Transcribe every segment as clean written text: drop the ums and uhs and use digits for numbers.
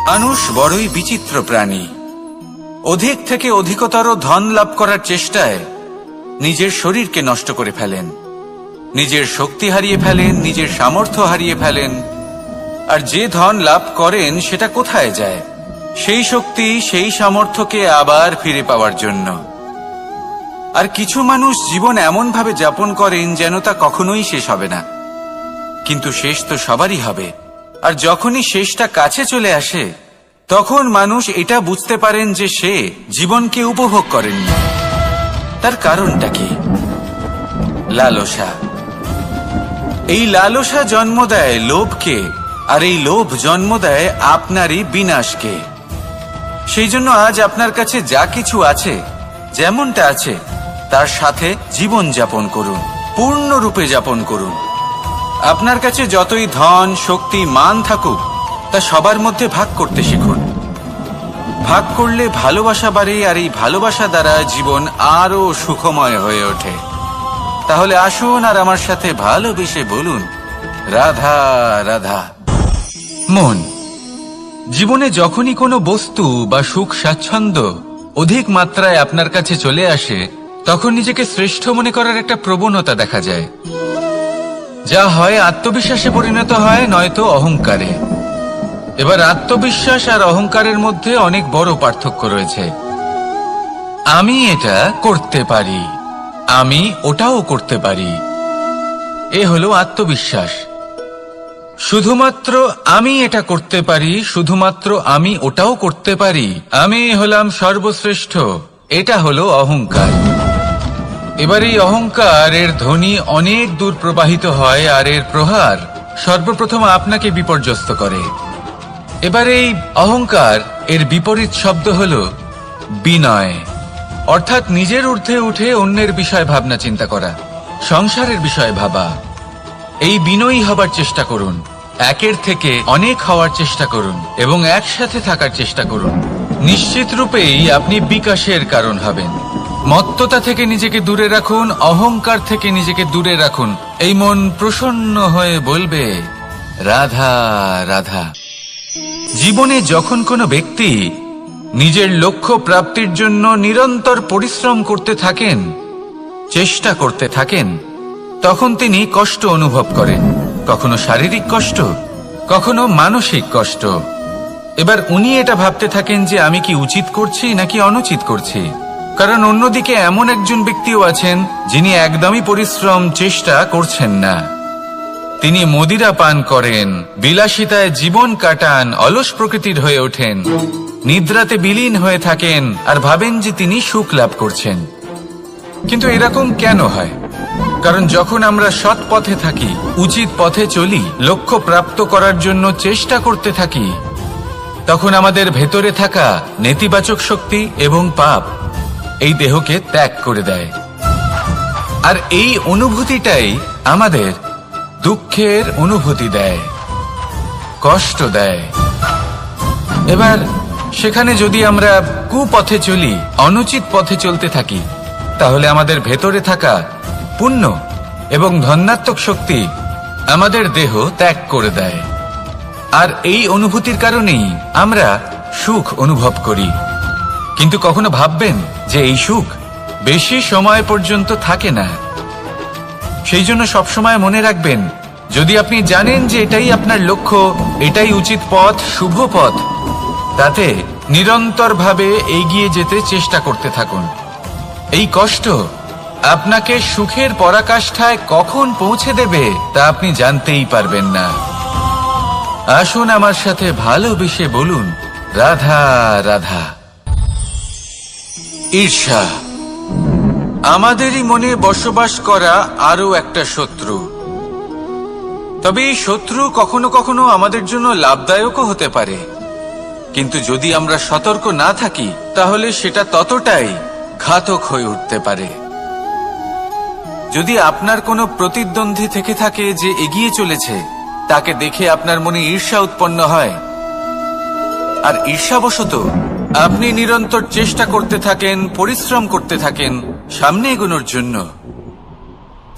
মানুষ বড়ই বিচিত্র প্রাণী। অধিক থেকে অধিকতর ধন লাভ করার চেষ্টায় নিজের শরীরকে নষ্ট করে ফেলেন, নিজের শক্তি হারিয়ে ফেলেন, নিজের সামর্থ্য হারিয়ে ফেলেন। আর যে ধন লাভ করেন সেটা কোথায় যায়? সেই শক্তি, সেই সামর্থ্যকে আবার ফিরে পাওয়ার জন্য। আর কিছু মানুষ জীবন এমন ভাবে যাপন করেন যেন তা কখনোই শেষ হবে না, কিন্তু শেষ তো সবারই হবে। আর যখনই শেষটা কাছে চলে আসে তখন মানুষ এটা বুঝতে পারেন যে সে জীবনকে উপভোগ করেননি। তার কারণটা কি? লালসা। এই লালসা জন্ম দেয় লোভকে, আর এই লোভ জন্ম দেয় আপনারই বিনাশকে। সেই জন্য আজ আপনার কাছে যা কিছু আছে, যেমনটা আছে তার সাথে জীবন যাপন করুন, পূর্ণরূপে যাপন করুন। আপনার কাছে যতই ধন, শক্তি, মান থাকুক, তা সবার মধ্যে ভাগ করতে শিখুন। ভাগ করলে ভালোবাসা বাড়ে, আর এই ভালোবাসা দ্বারা জীবন আরো সুখময় হয়ে ওঠে। তাহলে আসুন আর আমার সাথে ভালোবেসে বলুন, রাধা রাধা। মন। জীবনে যখনই কোনো বস্তু বা সুখ স্বাচ্ছন্দ্য অধিক মাত্রায় আপনার কাছে চলে আসে, তখন নিজেকে শ্রেষ্ঠ মনে করার একটা প্রবণতা দেখা যায়, যা হয় আত্মবিশ্বাসে পরিণত হয়, নয়তো অহংকারে। এবার আত্মবিশ্বাস আর অহংকারের মধ্যে অনেক বড় পার্থক্য রয়েছে। আমি এটা করতে পারি, আমি ওটাও করতে পারি, এ হলো আত্মবিশ্বাস। শুধুমাত্র আমি এটা করতে পারি, শুধুমাত্র আমি ওটাও করতে পারি, আমি হলাম সর্বশ্রেষ্ঠ, এটা হলো অহংকার। এবার এই অহংকার এর ধ্বনি অনেক দূর প্রবাহিত হয়, আর এর প্রহার সর্বপ্রথম আপনাকে বিপর্যস্ত করে। এবার এই অহংকার এর বিপরীত শব্দ হলো বিনয়, অর্থাৎ নিজের ঊর্ধ্বে উঠে অন্যের বিষয় ভাবনা চিন্তা করা, সংসারের বিষয়ে ভাবা। এই বিনয়ী হবার চেষ্টা করুন, একের থেকে অনেক হওয়ার চেষ্টা করুন এবং একসাথে থাকার চেষ্টা করুন। নিশ্চিত রূপেই আপনি বিকাশের কারণ হবেন। মত্ততা থেকে নিজেকে দূরে রাখুন, অহংকার থেকে নিজেকে দূরে রাখুন। এই মন প্রসন্ন হয়ে বলবে, রাধা রাধা। জীবনে যখন কোনো ব্যক্তি নিজের লক্ষ্য প্রাপ্তির জন্য নিরন্তর পরিশ্রম করতে থাকেন, চেষ্টা করতে থাকেন, তখন তিনি কষ্ট অনুভব করেন, কখনো শারীরিক কষ্ট, কখনো মানসিক কষ্ট। এবার উনি এটা ভাবতে থাকেন যে আমি কি উচিত করছি নাকি অনুচিত করছি। কারণ অন্যদিকে এমন একজন ব্যক্তিও আছেন যিনি একদমই পরিশ্রম, চেষ্টা করছেন না। তিনি মদিরা পান করেন, বিলাসিতায় জীবন কাটান, অলস প্রকৃতির হয়ে ওঠেন, নিদ্রাতে বিলীন হয়ে থাকেন আর ভাবেন যে তিনি সুখ লাভ করছেন। কিন্তু এরকম কেন হয়? কারণ যখন আমরা সৎ পথে থাকি, উচিত পথে চলি, লক্ষ্য প্রাপ্ত করার জন্য চেষ্টা করতে থাকি, তখন আমাদের ভেতরে থাকা নেতিবাচক শক্তি এবং পাপ এই দেহকে ত্যাগ করে দেয়। আর এই অনুভূতিটাই আমাদের দুঃখের অনুভূতি দেয়, কষ্ট দেয়। এবার সেখানে যদি আমরা কুপথে চলি, অনুচিত পথে চলতে থাকি, তাহলে আমাদের ভেতরে থাকা পুণ্য এবং ধনাত্মক শক্তি আমাদের দেহ ত্যাগ করে দেয়। আর এই অনুভূতির কারণেই আমরা সুখ অনুভব করি। কিন্তু কখনো ভাববেন যে এই সুখ বেশি সময় পর্যন্ত থাকে না। সেই জন্য সবসময় মনে রাখবেন, যদি আপনি জানেন যে এটাই আপনার লক্ষ্য, এটাই উচিত পথ, শুভ পথ, তাতে নিরন্তরভাবে এগিয়ে যেতে চেষ্টা করতে থাকুন। এই কষ্ট আপনাকে সুখের পরাকাষ্ঠায় কখন পৌঁছে দেবে তা আপনি জানতেই পারবেন না। আসুন আমার সাথে ভালোবেসে বলুন, রাধা রাধা। ঈর্ষা আমাদেরই মনে বসবাস করা আরো একটা শত্রু। তবে এই শত্রু কখনো কখনো আমাদের জন্য লাভদায়কও হতে পারে, কিন্তু যদি আমরা সতর্ক না থাকি তাহলে সেটা ততটাই ঘাতক হয়ে উঠতে পারে। যদি আপনার কোনো প্রতিদ্বন্দ্বী থেকে থাকে যে এগিয়ে চলেছে, তাকে দেখে আপনার মনে ঈর্ষা উৎপন্ন হয়, আর ঈর্ষাবশত আপনি নিরন্তর চেষ্টা করতে থাকেন, পরিশ্রম করতে থাকেন সামনে এগোনোর জন্য,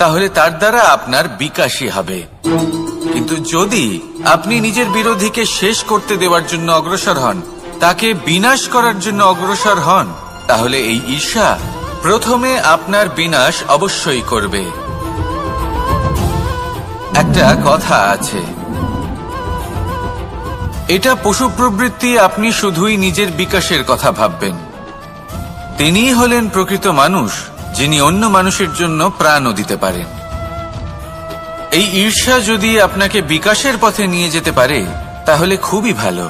তাহলে তার দ্বারা আপনার বিকাশই হবে। কিন্তু যদি আপনি নিজের বিরোধীকে শেষ করতে দেওয়ার জন্য অগ্রসর হন, তাকে বিনাশ করার জন্য অগ্রসর হন, তাহলে এই ঈর্ষা প্রথমে আপনার বিনাশ অবশ্যই করবে। একটা কথা আছে, এটা পশু প্রবৃত্তি, আপনি শুধুই নিজের বিকাশের কথা ভাববেন। তিনিই হলেন প্রকৃত মানুষ, যিনি অন্য মানুষের জন্য প্রাণও দিতে পারেন। এই ঈর্ষা যদি আপনাকে বিকাশের পথে নিয়ে যেতে পারে তাহলে খুবই ভালো।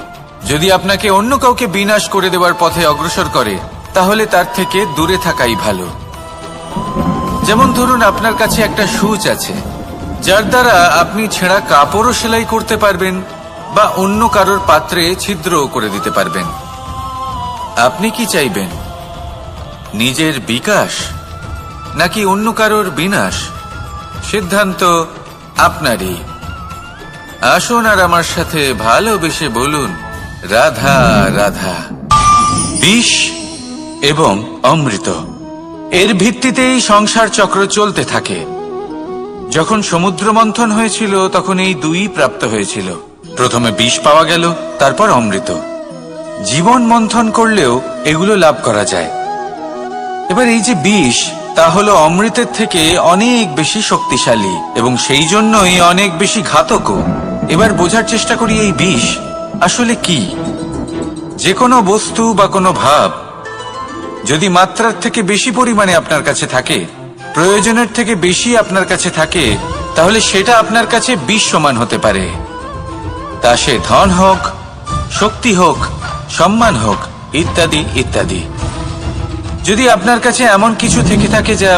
যদি আপনাকে অন্য কাউকে বিনাশ করে দেওয়ার পথে অগ্রসর করে তাহলে তার থেকে দূরে থাকাই ভালো। যেমন ধরুন, আপনার কাছে একটা সূচ আছে যার দ্বারা আপনি ছেঁড়া কাপড়ও সেলাই করতে পারবেন বা অন্য কারোর পাত্রে ছিদ্রও করে দিতে পারবেন। আপনি কি চাইবেন, নিজের বিকাশ নাকি অন্য কারোর বিনাশ? সিদ্ধান্ত আপনারই। আসুন আর আমার সাথে ভালোবেসে বলুন, রাধা রাধা। বিষ এবং অমৃত, এর ভিত্তিতেই সংসার চক্র চলতে থাকে। যখন সমুদ্র মন্থন হয়েছিল তখন এই দুই প্রাপ্ত হয়েছিল। প্রথমে বিষ পাওয়া গেল, তারপর অমৃত। জীবন মন্থন করলেও এগুলো লাভ করা যায়। এবার এই যে বিষ, তা হলো অমৃতের থেকে অনেক বেশি শক্তিশালী এবং সেই জন্যই অনেক বেশি ঘাতকও। এবার বোঝার চেষ্টা করি এই বিষ আসলে কি। যে কোনো বস্তু বা কোনো ভাব যদি মাত্রার থেকে বেশি পরিমাণে আপনার কাছে থাকে, প্রয়োজনের থেকে বেশি আপনার কাছে থাকে, তাহলে সেটা আপনার কাছে বিষ সমান হতে পারে। তা সে ধন হোক, শক্তি হোক, সম্মান হোক, ইত্যাদি ইত্যাদি। যদি আপনার কাছে এমন কিছু থেকে থাকে যা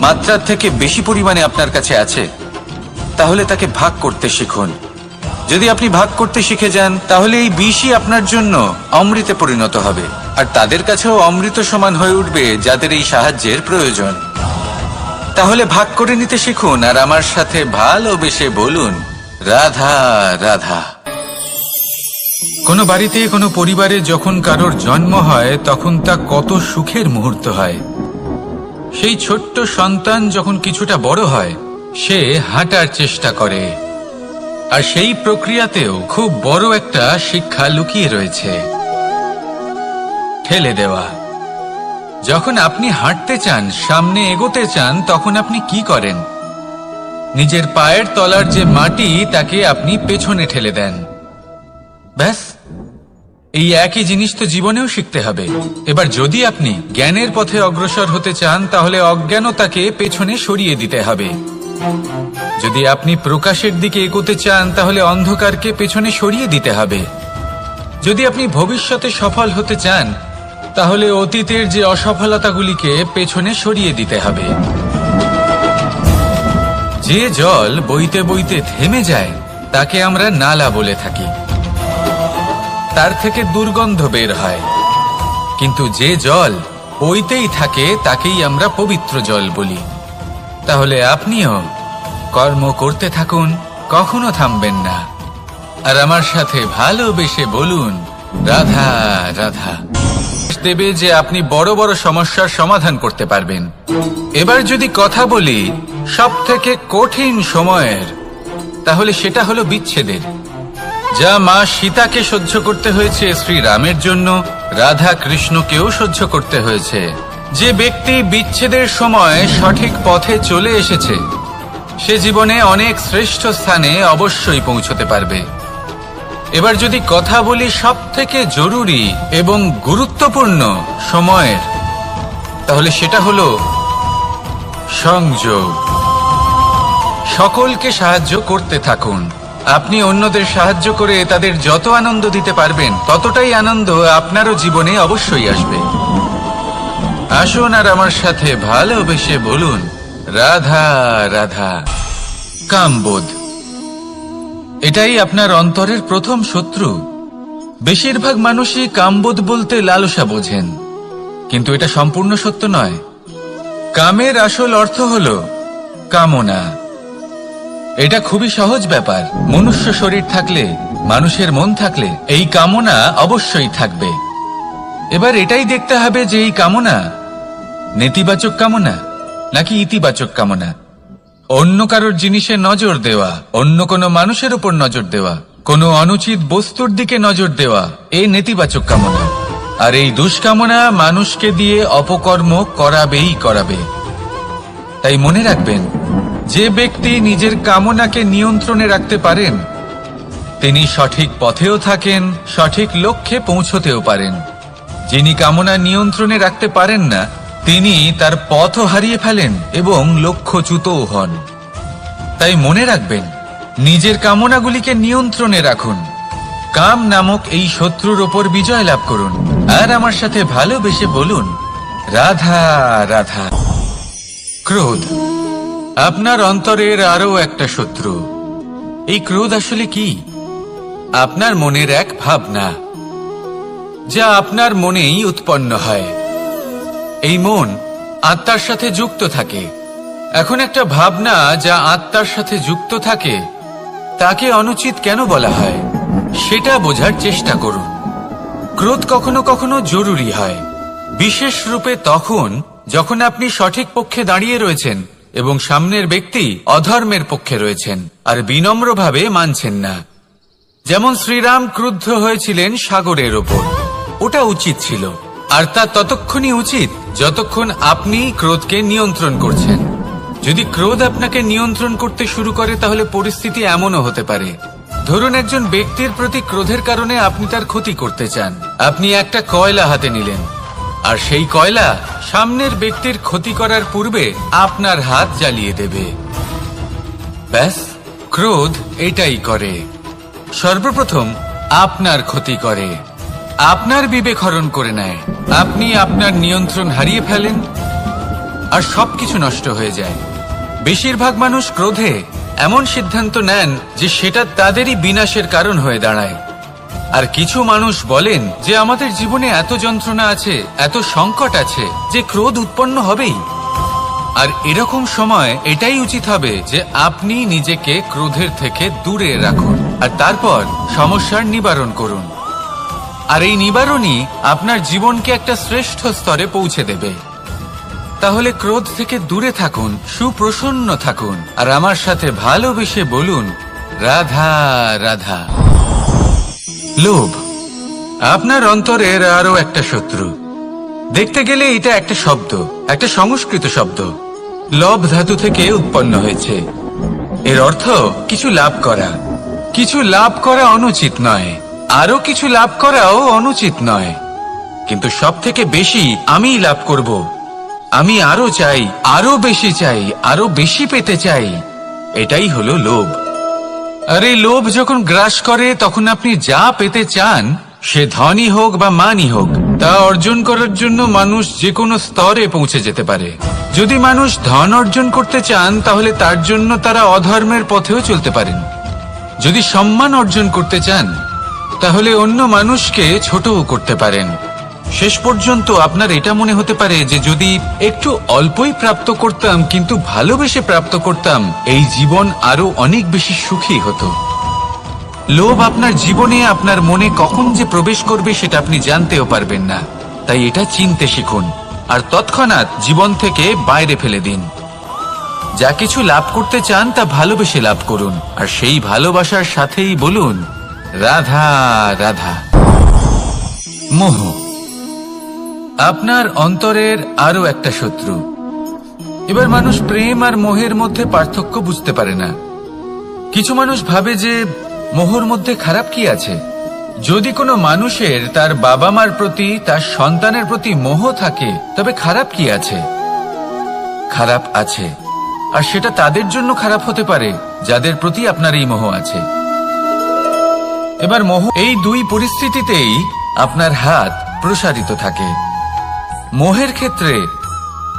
মাত্রার থেকে বেশি পরিমাণে আপনার কাছে আছে, তাহলে তাকে ভাগ করতে শিখুন। যদি আপনি ভাগ করতে শিখে যান তাহলে এই বিষই আপনার জন্য অমৃতে পরিণত হবে, আর তাদের কাছেও অমৃত সমান হয়ে উঠবে যাদের এই সাহায্যের প্রয়োজন। তাহলে ভাগ করে নিতে শিখুন আর আমার সাথে ভালোবেসে বলুন, রাধা রাধা। কোনো বাড়িতে, কোনো পরিবারে যখন কারোর জন্ম হয় তখন তা কত সুখের মুহূর্ত হয়। সেই ছোট্ট সন্তান যখন কিছুটা বড় হয় সে হাঁটার চেষ্টা করে, আর সেই প্রক্রিয়াতেও খুব বড় একটা শিক্ষা লুকিয়ে রয়েছে, ঠেলে দেওয়া। যখন আপনি হাঁটতে চান, সামনে এগোতে চান, তখন আপনি কি করেন? নিজের পায়ের তলার যে মাটি তাকে আপনি পেছনে ঠেলে দেন। ব্যাস, এই একই জিনিস তো জীবনেও শিখতে হবে। এবার যদি আপনি জ্ঞানের পথে অগ্রসর হতে চান তাহলে অজ্ঞানতাকে পেছনে সরিয়ে দিতে হবে। যদি আপনি প্রকাশের দিকে এগোতে চান তাহলে অন্ধকারকে পেছনে সরিয়ে দিতে হবে। যদি আপনি ভবিষ্যতে সফল হতে চান তাহলে অতীতের যে অসফলতাগুলিকে পেছনে সরিয়ে দিতে হবে। যে জল বইতে বইতে থেমে যায় তাকে আমরা নালা বলে থাকি, তার থেকে দুর্গন্ধ বের হয়। কিন্তু যে জল বইতেই থাকে তাকেই আমরা পবিত্র জল বলি। তাহলে আপনিও কর্ম করতে থাকুন, কখনো থামবেন না, আর আমার সাথে ভালোবেসে বলুন, রাধা রাধা। দেবে যে আপনি বড় বড় সমস্যার সমাধান করতে পারবেন। এবার যদি কথা বলি সব থেকে কঠিন সময়ের, তাহলে সেটা হলো বিচ্ছেদের। যা মা সীতাকে সহ্য করতে হয়েছে শ্রীরামের জন্য, রাধা কৃষ্ণকেও সহ্য করতে হয়েছে। যে ব্যক্তি বিচ্ছেদের সময় সঠিক পথে চলে এসেছে সে জীবনে অনেক শ্রেষ্ঠ স্থানে অবশ্যই পৌঁছতে পারবে। এবার যদি কথা বলি সব থেকে জরুরি এবং গুরুত্বপূর্ণ সময়ের, তাহলে সেটা হলো সংযোগ। সকলকে সাহায্য করতে থাকুন। আপনি অন্যদের সাহায্য করে তাদের যত আনন্দ দিতে পারবেন ততটাই আনন্দ আপনারও জীবনে অবশ্যই আসবে। আসুন আর আমার সাথে ভালোবেসে বলুন, রাধা রাধা। কামবোধ, এটাই আপনার অন্তরের প্রথম শত্রু। বেশিরভাগ মানুষই কামবোধ বলতে লালসা বোঝেন, কিন্তু এটা সম্পূর্ণ সত্য নয়। কামের আসল অর্থ হলো কামনা। এটা খুবই সহজ ব্যাপার। মনুষ্য শরীর থাকলে, মানুষের মন থাকলে এই কামনা অবশ্যই থাকবে। এবার এটাই দেখতে হবে যে এই কামনা নেতিবাচক কামনা নাকি ইতিবাচক কামনা। অন্য কারোর জিনিসে নজর দেওয়া, অন্য কোনো মানুষের উপর নজর দেওয়া, কোনো অনুচিত বস্তুর দিকে নজর দেওয়া, এই নেতিবাচক কামনা। আর এই দুষ্কামনা মানুষকে দিয়ে অপকর্ম করাবেই করাবে। তাই মনে রাখবেন, যে ব্যক্তি নিজের কামনাকে নিয়ন্ত্রণে রাখতে পারেন তিনি সঠিক পথেও থাকেন, সঠিক লক্ষ্যে পৌঁছতেও পারেন। যিনি কামনা নিয়ন্ত্রণে রাখতে পারেন না তিনি তার পথও হারিয়ে ফেলেন এবং লক্ষ্যচ্যুতও হন। তাই মনে রাখবেন, নিজের কামনাগুলিকে নিয়ন্ত্রণে রাখুন। কাম নামক এই শত্রুর ওপর বিজয় লাভ করুন। আর আমার সাথে ভালোবেসে বলুন, রাধা রাধা। ক্রোধ আপনার অন্তরের আরো একটা শত্রু। এই ক্রোধ আসলে কি? আপনার মনের এক ভাবনা, যা আপনার মনেই উৎপন্ন হয়। এই মন আত্মার সাথে যুক্ত থাকে। এখন একটা ভাবনা যা আত্মার সাথে যুক্ত থাকে তাকে অনুচিত কেন বলা হয় সেটা বোঝার চেষ্টা করুন। ক্রোধ কখনো কখনো জরুরি হয়, বিশেষ রূপে তখন যখন আপনি সঠিক পক্ষে দাঁড়িয়ে রয়েছেন এবং সামনের ব্যক্তি অধর্মের পক্ষে রয়েছেন আর বিনম্রভাবে মানছেন না। যেমন শ্রীরাম ক্রুদ্ধ হয়েছিলেন সাগরের ওপর, ওটা উচিত ছিল। আর তা ততক্ষণই উচিত যতক্ষণ আপনি ক্রোধকে নিয়ন্ত্রণ করছেন। যদি ক্রোধ আপনাকে নিয়ন্ত্রণ করতে শুরু করে তাহলে পরিস্থিতি এমনও হতে পারে, ধরুন একজন ব্যক্তির প্রতি ক্রোধের কারণে আপনি তার ক্ষতি করতে চান। আপনি একটা কয়লা হাতে নিলেন আর সেই কয়লা সামনের ব্যক্তির ক্ষতি করার পূর্বে আপনার হাত জ্বালিয়ে দেবে। ব্যাস, ক্রোধ এটাই করে। সর্বপ্রথম আপনার ক্ষতি করে, আপনার বিবেক হরণ করে নেয়। আপনি আপনার নিয়ন্ত্রণ হারিয়ে ফেলেন আর সবকিছু নষ্ট হয়ে যায়। বেশিরভাগ মানুষ ক্রোধে এমন সিদ্ধান্ত নেন যে সেটা তাদেরই বিনাশের কারণ হয়ে দাঁড়ায়। আর কিছু মানুষ বলেন যে আমাদের জীবনে এত যন্ত্রণা আছে, এত সংকট আছে যে ক্রোধ উৎপন্ন হবেই। আর এরকম সময় এটাই উচিত হবে যে আপনি নিজেকে ক্রোধের থেকে দূরে রাখুন আর তারপর সমস্যার নিবারণ করুন। আর এই নিবারণই আপনার জীবনকে একটা শ্রেষ্ঠ স্তরে পৌঁছে দেবে। তাহলে ক্রোধ থেকে দূরে থাকুন, সুপ্রসন্ন থাকুন আর আমার সাথে ভালোবেসে বলুন, রাধা রাধা। লোভ আপনার অন্তরের আরো একটা শত্রু। দেখতে গেলে এটা একটা শব্দ, একটা সংস্কৃত শব্দ। লব ধাতু থেকে উৎপন্ন হয়েছে। এর অর্থ কিছু লাভ করা। কিছু লাভ করা অনুচিত নয়, আরো কিছু লাভ করাও অনুচিত নয়, কিন্তু সব থেকে বেশি আমি লাভ করব। আমি আরো চাই, আরো বেশি চাই, আরো বেশি পেতে চাই। এটাই হলো লোভ। আর এই লোভ যখন গ্রাস করে তখন আপনি যা পেতে চান, সে ধনই হোক বা মানই হোক, তা অর্জন করার জন্য মানুষ যে কোনো স্তরে পৌঁছে যেতে পারে। যদি মানুষ ধন অর্জন করতে চান তাহলে তার জন্য তারা অধর্মের পথেও চলতে পারেন। যদি সম্মান অর্জন করতে চান তাহলে অন্য মানুষকে ছোটও করতে পারেন। শেষ পর্যন্ত আপনার এটা মনে হতে পারে যে যদি একটু অল্পই প্রাপ্ত করতাম কিন্তু ভালোবেসে প্রাপ্ত করতাম, এই জীবন আরো অনেক বেশি সুখী হতো। লোভ আপনার জীবনে, আপনার মনে কখন যে প্রবেশ করবে সেটা আপনি জানতেও পারবেন না। তাই এটা চিনতে শিখুন আর তৎক্ষণাৎ জীবন থেকে বাইরে ফেলে দিন। যা কিছু লাভ করতে চান তা ভালোবেসে লাভ করুন আর সেই ভালোবাসার সাথেই বলুন, রাধা রাধা। মোহ আপনার অন্তরের আরো একটা শত্রু। এবার মানুষ প্রেম আর মোহের মধ্যে পার্থক্য বুঝতে পারে না। কিছু মানুষ ভাবে যে মোহর মধ্যে খারাপ কি আছে। যদি কোনো মানুষের তার বাবা মার প্রতি, তার সন্তানের প্রতি মোহ থাকে তবে খারাপ কি আছে? খারাপ আছে, আর সেটা তাদের জন্য খারাপ হতে পারে যাদের প্রতি আপনার এই মোহ আছে। এবার মোহ, এই দুই পরিস্থিতিতেই আপনার হাত প্রসারিত থাকে। মোহের ক্ষেত্রে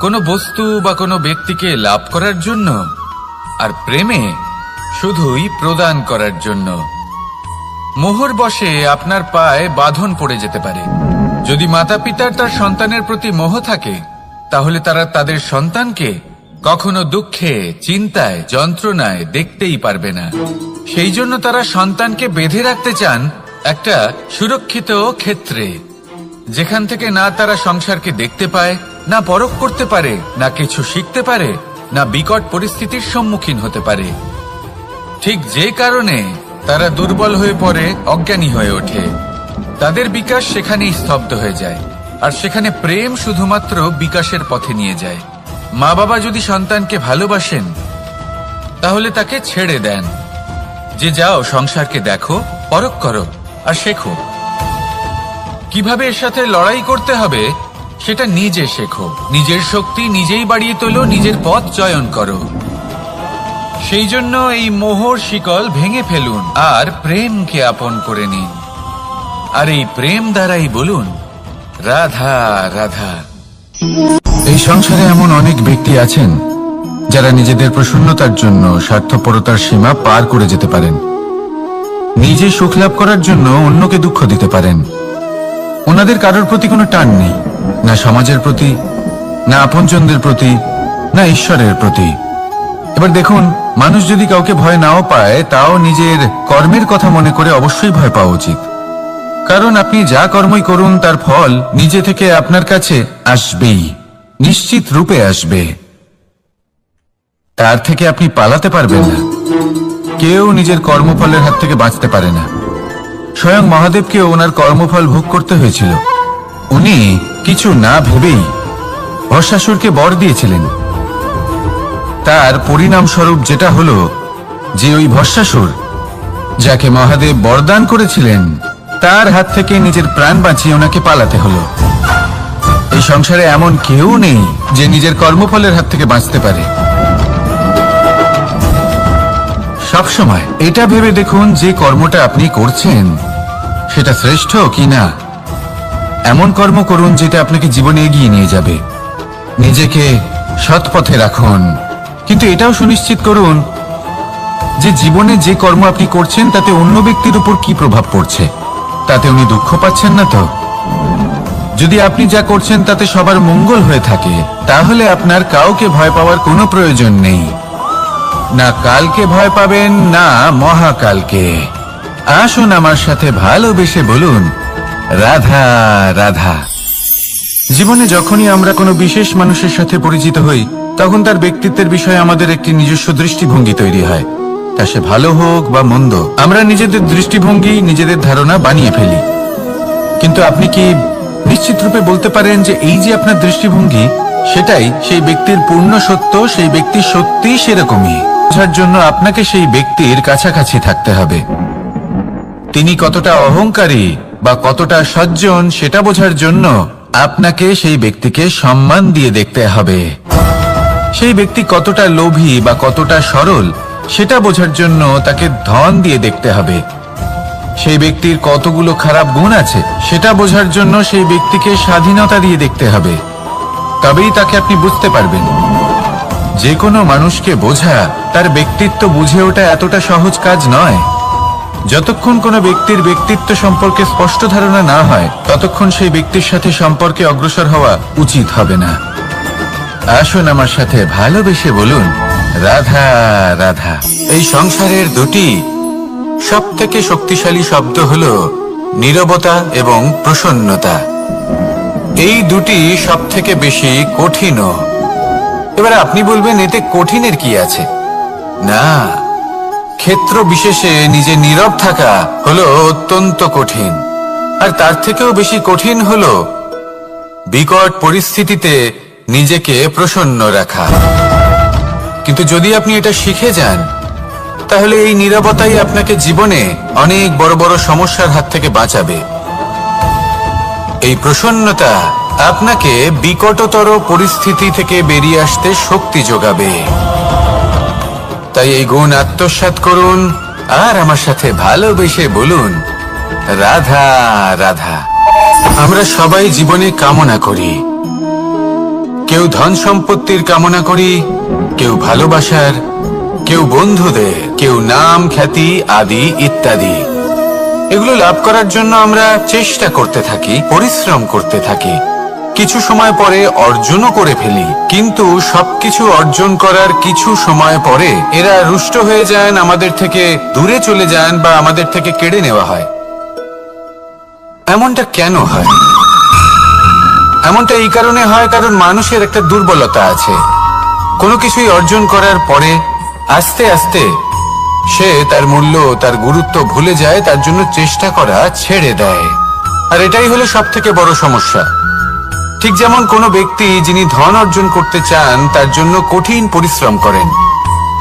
কোনো বস্তু বা কোনো ব্যক্তিকে লাভ করার জন্য, আর প্রেমে শুধুই প্রদান করার জন্য। মোহর বশে আপনার পায়ে বাঁধন পড়ে যেতে পারে। যদি মাতা পিতার তার সন্তানের প্রতি মোহ থাকে তাহলে তারা তাদের সন্তানকে কখনো দুঃখে, চিন্তায়, যন্ত্রণায় দেখতেই পারবে না। সেই জন্য তারা সন্তানকে বেঁধে রাখতে চান একটা সুরক্ষিত ক্ষেত্রে, যেখান থেকে না তারা সংসারকে দেখতে পায়, না পরখ করতে পারে, না কিছু শিখতে পারে, না বিকট পরিস্থিতির সম্মুখীন হতে পারে। ঠিক যে কারণে তারা দুর্বল হয়ে পড়ে, অজ্ঞানী হয়ে ওঠে। তাদের বিকাশ সেখানেই স্তব্ধ হয়ে যায়, আর সেখানে প্রেম শুধুমাত্র বিকাশের পথে নিয়ে যায়। মা বাবা যদি সন্তানকে ভালোবাসেন তাহলে তাকে ছেড়ে দেন যে যাও সংসারকে দেখো, পরখ করো আর শেখো। কিভাবে এর সাথে লড়াই করতে হবে সেটা নিজে শেখো। নিজের শক্তি নিজেই বাড়িয়ে তোলো, নিজের পথ চয়ন করো। সেই জন্য এই মোহর শিকল ভেঙে ফেলুন আর প্রেমকে আপন করে নিন। আর এই প্রেম দ্বারাই বলুন রাধা রাধা। এই সংসারে এমন অনেক ব্যক্তি আছেন যারা নিজেদের প্রসন্নতার জন্য স্বার্থপরতার সীমা পার করে যেতে পারেন। নিজে সুখ লাভ করার জন্য অন্যকে দুঃখ দিতে পারেন। ওনাদের কারোর প্রতি কোনো টান নেই, না সমাজের প্রতি, না আপনজনদের প্রতি, না ঈশ্বরের প্রতি। এবার দেখুন, মানুষ যদি কাউকে ভয় নাও পায়, তাও নিজের কর্মের কথা মনে করে অবশ্যই ভয় পাওয়া উচিত। কারণ আপনি যা কর্মই করুন তার ফল নিজে থেকে আপনার কাছে আসবেই, নিশ্চিত রূপে আসবে। তার থেকে আপনি পালাতে পারবেন না। কেউ নিজের কর্মফলের হাত থেকে বাঁচতে পারে না। স্বয়ং মহাদেবকেও ওনার কর্মফল ভোগ করতে হয়েছিল। উনি কিছু না ভেবেই ভস্মাসুরকে বর দিয়েছিলেন। তার পরিণাম স্বরূপ যেটা হলো যে ওই ভস্মাসুর, যাকে মহাদেব বরদান করেছিলেন, তার হাত থেকে নিজের প্রাণ বাঁচিয়ে ওনাকে পালাতে হলো। এই সংসারে এমন কেউ নেই যে নিজের কর্মফলের হাত থেকে বাঁচতে পারে। সবসময় এটা ভেবে দেখুন যে কর্মটা আপনি করছেন সেটা শ্রেষ্ঠ কি না। এমন কর্ম করুন যেটা আপনাকে জীবনে এগিয়ে নিয়ে যাবে। নিজেকে সৎ পথে রাখুন, কিন্তু এটাও সুনিশ্চিত করুন যে জীবনে যে কর্ম আপনি করছেন তাতে অন্য ব্যক্তির উপর কি প্রভাব পড়ছে, তাতে উনি দুঃখ পাচ্ছেন না তো। যদি আপনি যা করছেন তাতে সবার মঙ্গল হয়ে থাকে, তাহলে আপনার কাউকে ভয় পাওয়ার কোনো প্রয়োজন নেই। না কালকে ভয় পাবেন, না মহাকালকে। আসুন আমার সাথে ভালোবেসে বলুন রাধা রাধা। জীবনে যখনই আমরা কোনো বিশেষ মানুষের সাথে পরিচিত হই, তখন তার ব্যক্তিত্বের বিষয়ে আমাদের একটি নিজস্ব দৃষ্টিভঙ্গি তৈরি হয়। তা সে ভালো হোক বা মন্দ, আমরা নিজেদের দৃষ্টিভঙ্গি, নিজেদের ধারণা বানিয়ে ফেলি। কিন্তু আপনি কি নিশ্চিত রূপে বলতে পারেন যে এই যে আপনার দৃষ্টিভঙ্গি, সেটাই সেই ব্যক্তির পূর্ণ সত্য? সেই ব্যক্তি সত্যিই সেরকমই? বোঝার জন্য আপনাকে সেই ব্যক্তির কাছাকাছি থাকতে হবে। তিনি কতটা অহংকারী বা কতটা সজ্জন সেটা বোঝার জন্য আপনাকে সেই ব্যক্তিকে সম্মান দিয়ে দেখতে হবে। সেই ব্যক্তি কতটা লোভী বা কতটা সরল সেটা বোঝার জন্য তাকে ধন দিয়ে দেখতে হবে। সেই ব্যক্তির কতগুলো খারাপ গুণ আছে সেটা বোঝার জন্য সেই ব্যক্তিকে স্বাধীনতা দিয়ে দেখতে হবে। তবেই তাকে আপনি বুঝতে পারবেন। যে কোনো মানুষকে বোঝা, তার ব্যক্তিত্ব বুঝে ওঠা এতটা সহজ কাজ নয়। যতক্ষণ কোনো ব্যক্তির ব্যক্তিত্ব সম্পর্কে স্পষ্ট ধারণা না হয়, ততক্ষণ সেই ব্যক্তির সাথে সম্পর্কে অগ্রসর হওয়া উচিত হবে না। আসুন আমার সাথে ভালোবেসে বলুন রাধা রাধা। এই সংসারের দুটি সব থেকে শক্তিশালী শব্দ হল নীরবতা এবং প্রসন্নতা। এই দুটি সব থেকে বেশি কঠিনও। এবার আপনি বলবেন এতে কঠিনের কি আছে? না, ক্ষেত্র বিশেষে নিজে নীরব থাকা হলো অত্যন্ত কঠিন। আর তার থেকেও বেশি কঠিন হলো বিকট পরিস্থিতিতে নিজেকে প্রসন্ন রাখা। কিন্তু যদি আপনি এটা শিখে যান, তাহলে এই নীরবতাই আপনাকে জীবনে অনেক বড় বড় সমস্যার হাত থেকে বাঁচাবে। এই প্রসন্নতা আপনাকে বিকটতর পরিস্থিতি থেকে বেরিয়ে আসতে শক্তি যোগাবে। তাই এই গুণ আত্মসাৎ করুন আর আমার সাথে ভালোবেসে বলুন রাধা রাধা। আমরা সবাই জীবনে কামনা করি। কেউ ধন সম্পত্তির কামনা করি, কেউ ভালোবাসার, কেউ বন্ধুদের, কেউ নাম খ্যাতি আদি ইত্যাদি। এগুলো লাভ করার জন্য আমরা চেষ্টা করতে থাকি, পরিশ্রম করতে থাকি। কিছু সময় পরে অর্জনও করে ফেলি, কিন্তু সবকিছু অর্জন করার কিছু সময় পরে এরা রুষ্ট হয়ে যান, আমাদের থেকে দূরে চলে যান বা আমাদের থেকে কেড়ে নেওয়া হয়। এমনটা কেন হয়? এমনটা এই কারণে হয় কারণ মানুষের একটা দুর্বলতা আছে। কোনো কিছুই অর্জন করার পরে আস্তে আস্তে সে তার মূল্য, তার গুরুত্ব ভুলে যায়, তার জন্য চেষ্টা করা ছেড়ে দেয়। আর এটাই হলো সব থেকে বড় সমস্যা। ঠিক যেমন কোনো ব্যক্তি যিনি ধন অর্জন করতে চান তার জন্য কঠিন পরিশ্রম করেন,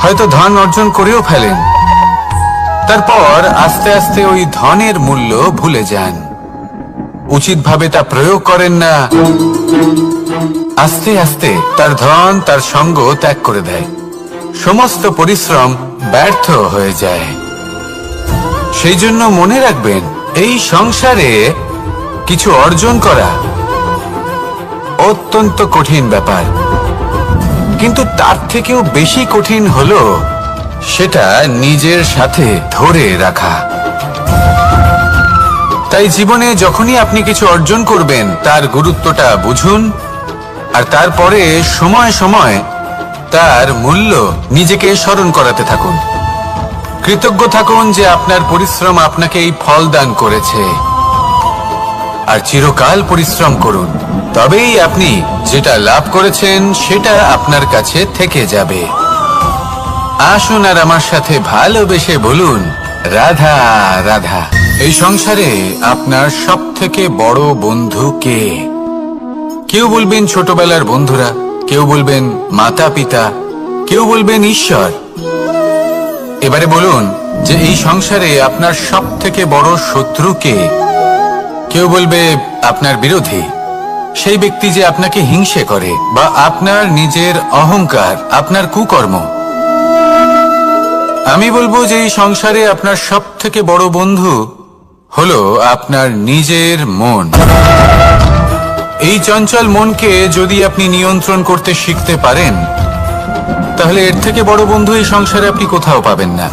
হয়তো ধন অর্জন করেও ফেলেন, তারপর আস্তে আস্তে ওই ধনের মূল্য ভুলে যান, উচিতভাবে তা প্রয়োগ করেন না, আস্তে আস্তে তার ধন, তার সঙ্গ ত্যাগ করে দেয়, সমস্ত পরিশ্রম ব্যর্থ হয়ে যায়। সেই জন্য মনে রাখবেন, এই সংসারে কিছু অর্জন করা অত্যন্ত কঠিন ব্যাপার, কিন্তু তার থেকেও বেশি কঠিন হলো সেটা নিজের সাথে ধরে রাখা। তাই জীবনে যখনই আপনি কিছু অর্জন করবেন তার গুরুত্বটা বুঝুন, আর তারপরে সময় সময় তার মূল্য নিজেকে স্মরণ করাতে থাকুন। কৃতজ্ঞ থাকুন যে আপনার পরিশ্রম আপনাকে এই ফল দান করেছে, আর চিরকাল পরিশ্রম করুন, তবেই আপনি যেটা লাভ করেছেন সেটা আপনার কাছে থেকে যাবে। আসুন আর আমার সাথে ভালোবেসে বলুন, রাধা রাধা। এই সংসারে আপনার সব থেকে বড় বন্ধু কে? কেউ বলবেন ছোটবেলার বন্ধুরা, কেউ বলবেন মাতা পিতা, কেউ বলবেন ঈশ্বর। এবারে বলুন যে এই সংসারে আপনার সব থেকে বড় শত্রু কে? কেউ বলবে আপনার বিরোধী, সেই ব্যক্তি যে আপনাকে হিংসে করে, বা আপনার নিজের অহংকার, আপনার কুকর্ম। আমি বলবো যে এই সংসারে আপনার সব থেকে বড় বন্ধু হলো আপনার নিজের মন। এই চঞ্চল মনকে যদি আপনি নিয়ন্ত্রণ করতে শিখতে পারেন, তাহলে এর থেকে বড় বন্ধু এই সংসারে আপনি কোথাও পাবেন না।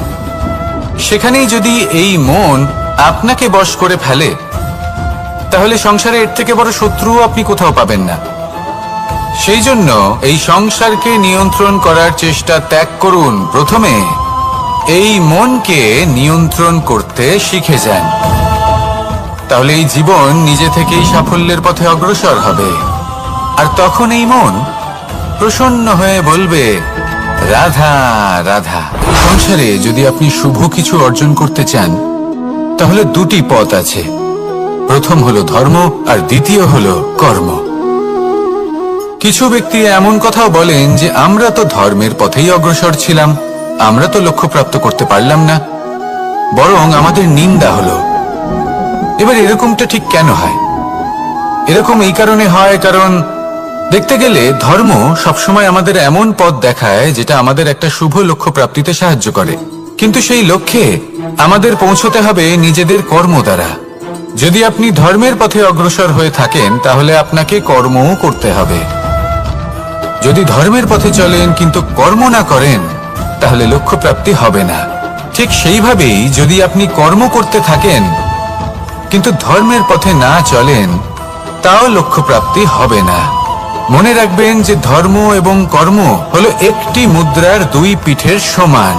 সেখানেই যদি এই মন আপনাকে বশ করে ফেলে, তাহলে সংসারে এর থেকে বড় শত্রুও আপনি কোথাও পাবেন না। সেই জন্য এই সংসারকে নিয়ন্ত্রণ করার চেষ্টা ত্যাগ করুন। প্রথমে এই মনকে নিয়ন্ত্রণ করতে শিখে যান, তাহলে এই জীবন নিজে থেকেই সাফল্যের পথে অগ্রসর হবে। আর তখন এই মন প্রসন্ন হয়ে বলবে, রাধা রাধা। সংসারে যদি আপনি শুভ কিছু অর্জন করতে চান, তাহলে দুটি পথ আছে। প্রথম হলো ধর্ম, আর দ্বিতীয় হলো কর্ম। কিছু ব্যক্তি এমন কথাও বলেন যে আমরা তো ধর্মের পথেই অগ্রসর ছিলাম, আমরা তো লক্ষ্য প্রাপ্ত করতে পারলাম না, বরং আমাদের নিন্দা হলো। এবার এরকমটা ঠিক কেন হয়? এরকম এই কারণে হয়, কারণ দেখতে গেলে ধর্ম সবসময় আমাদের এমন পথ দেখায় যেটা আমাদের একটা শুভ লক্ষ্য প্রাপ্তিতে সাহায্য করে, কিন্তু সেই লক্ষ্যে আমাদের পৌঁছতে হবে নিজেদের কর্ম দ্বারা। যদি আপনি ধর্মের পথে অগ্রসর হয়ে থাকেন, তাহলে আপনাকে কর্মও করতে হবে। যদি ধর্মের পথে চলেন কিন্তু কর্ম না করেন, তাহলে লক্ষ্য প্রাপ্তি হবে না। ঠিক সেইভাবেই যদি আপনি কর্ম করতে থাকেন কিন্তু ধর্মের পথে না চলেন, তাও লক্ষ্য প্রাপ্তি হবে না। মনে রাখবেন যে ধর্ম এবং কর্ম হলো একটি মুদ্রার দুই পিঠের সমান।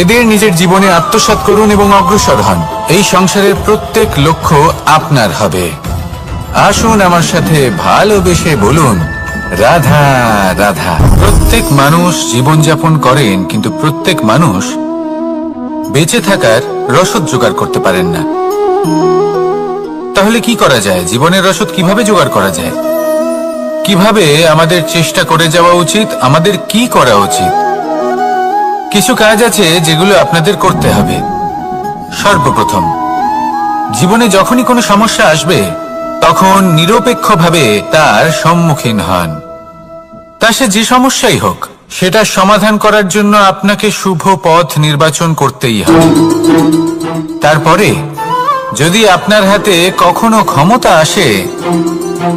এদের নিজের জীবনে আত্মসাৎ করুন এবং অগ্রসর হন। এই সংসারের প্রত্যেক লক্ষ্য আপনার হবে। আসুন আমার সাথে ভালোবেসে বলুন, রাধা রাধা। প্রত্যেক মানুষ জীবনযাপন করেন, কিন্তু প্রত্যেক মানুষ বেঁচে থাকার রসদ জোগাড় করতে পারেন না। তাহলে কি করা যায়? জীবনের রসদ কিভাবে জোগাড় করা যায়? কিভাবে আমাদের চেষ্টা করে যাওয়া উচিত? আমাদের কি করা উচিত? কিছু কাজ আছে যেগুলো আপনাদের করতে হবে। সর্বপ্রথম, জীবনে যখনই কোনো সমস্যা আসবে, তখন নিরপেক্ষভাবে তার সম্মুখীন হন। তা সে যে সমস্যাই হোক, সেটা সমাধান করার জন্য আপনাকে শুভ পথ নির্বাচন করতেই হবে। তারপরে যদি আপনার হাতে কখনো ক্ষমতা আসে,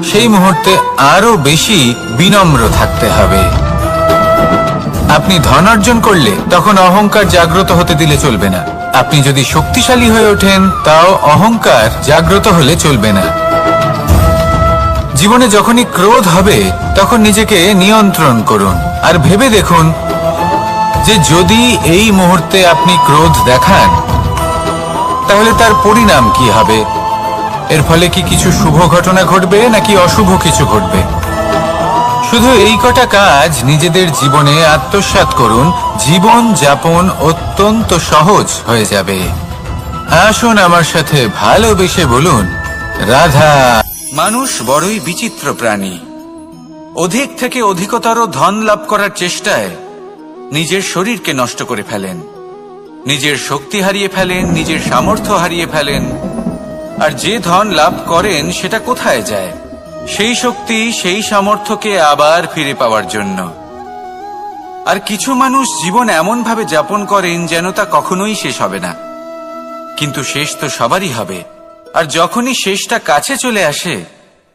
সেই মুহূর্তে আরো বেশি বিনম্র থাকতে হবে। আপনি ধন অর্জন করলে তখন অহংকার জাগ্রত হতে দিলে চলবে না। আপনি যদি শক্তিশালী হয়ে ওঠেন, তাও অহংকার জাগ্রত হলে চলবে না। জীবনে যখনই ক্রোধ হবে, তখন নিজেকে নিয়ন্ত্রণ করুন, আর ভেবে দেখুন যে যদি এই মুহূর্তে আপনি ক্রোধ দেখান, তাহলে তার পরিণাম কি হবে। এর ফলে কি কিছু শুভ ঘটনা ঘটবে নাকি অশুভ কিছু ঘটবে? শুধু এই কটা কাজ নিজেদের জীবনে আত্মসাৎ করুন, জীবন যাপন অত্যন্ত সহজ হয়ে যাবে। আসুন আমার সাথে ভালোবেসে বলুন, রাধা। মানুষ বড়ই বিচিত্র প্রাণী। অধিক থেকে অধিকতর ধন লাভ করার চেষ্টায় নিজের শরীরকে নষ্ট করে ফেলেন, নিজের শক্তি হারিয়ে ফেলেন, নিজের সামর্থ্য হারিয়ে ফেলেন। আর যে ধন লাভ করেন সেটা কোথায় যায়? সেই শক্তি, সেই সামর্থ্যকে আবার ফিরে পাওয়ার জন্য। আর কিছু মানুষ জীবন এমন ভাবে যাপন করেন যেন তা কখনোই শেষ হবে না। কিন্তু শেষ তো সবারই হবে। আর যখনই শেষটা কাছে চলে আসে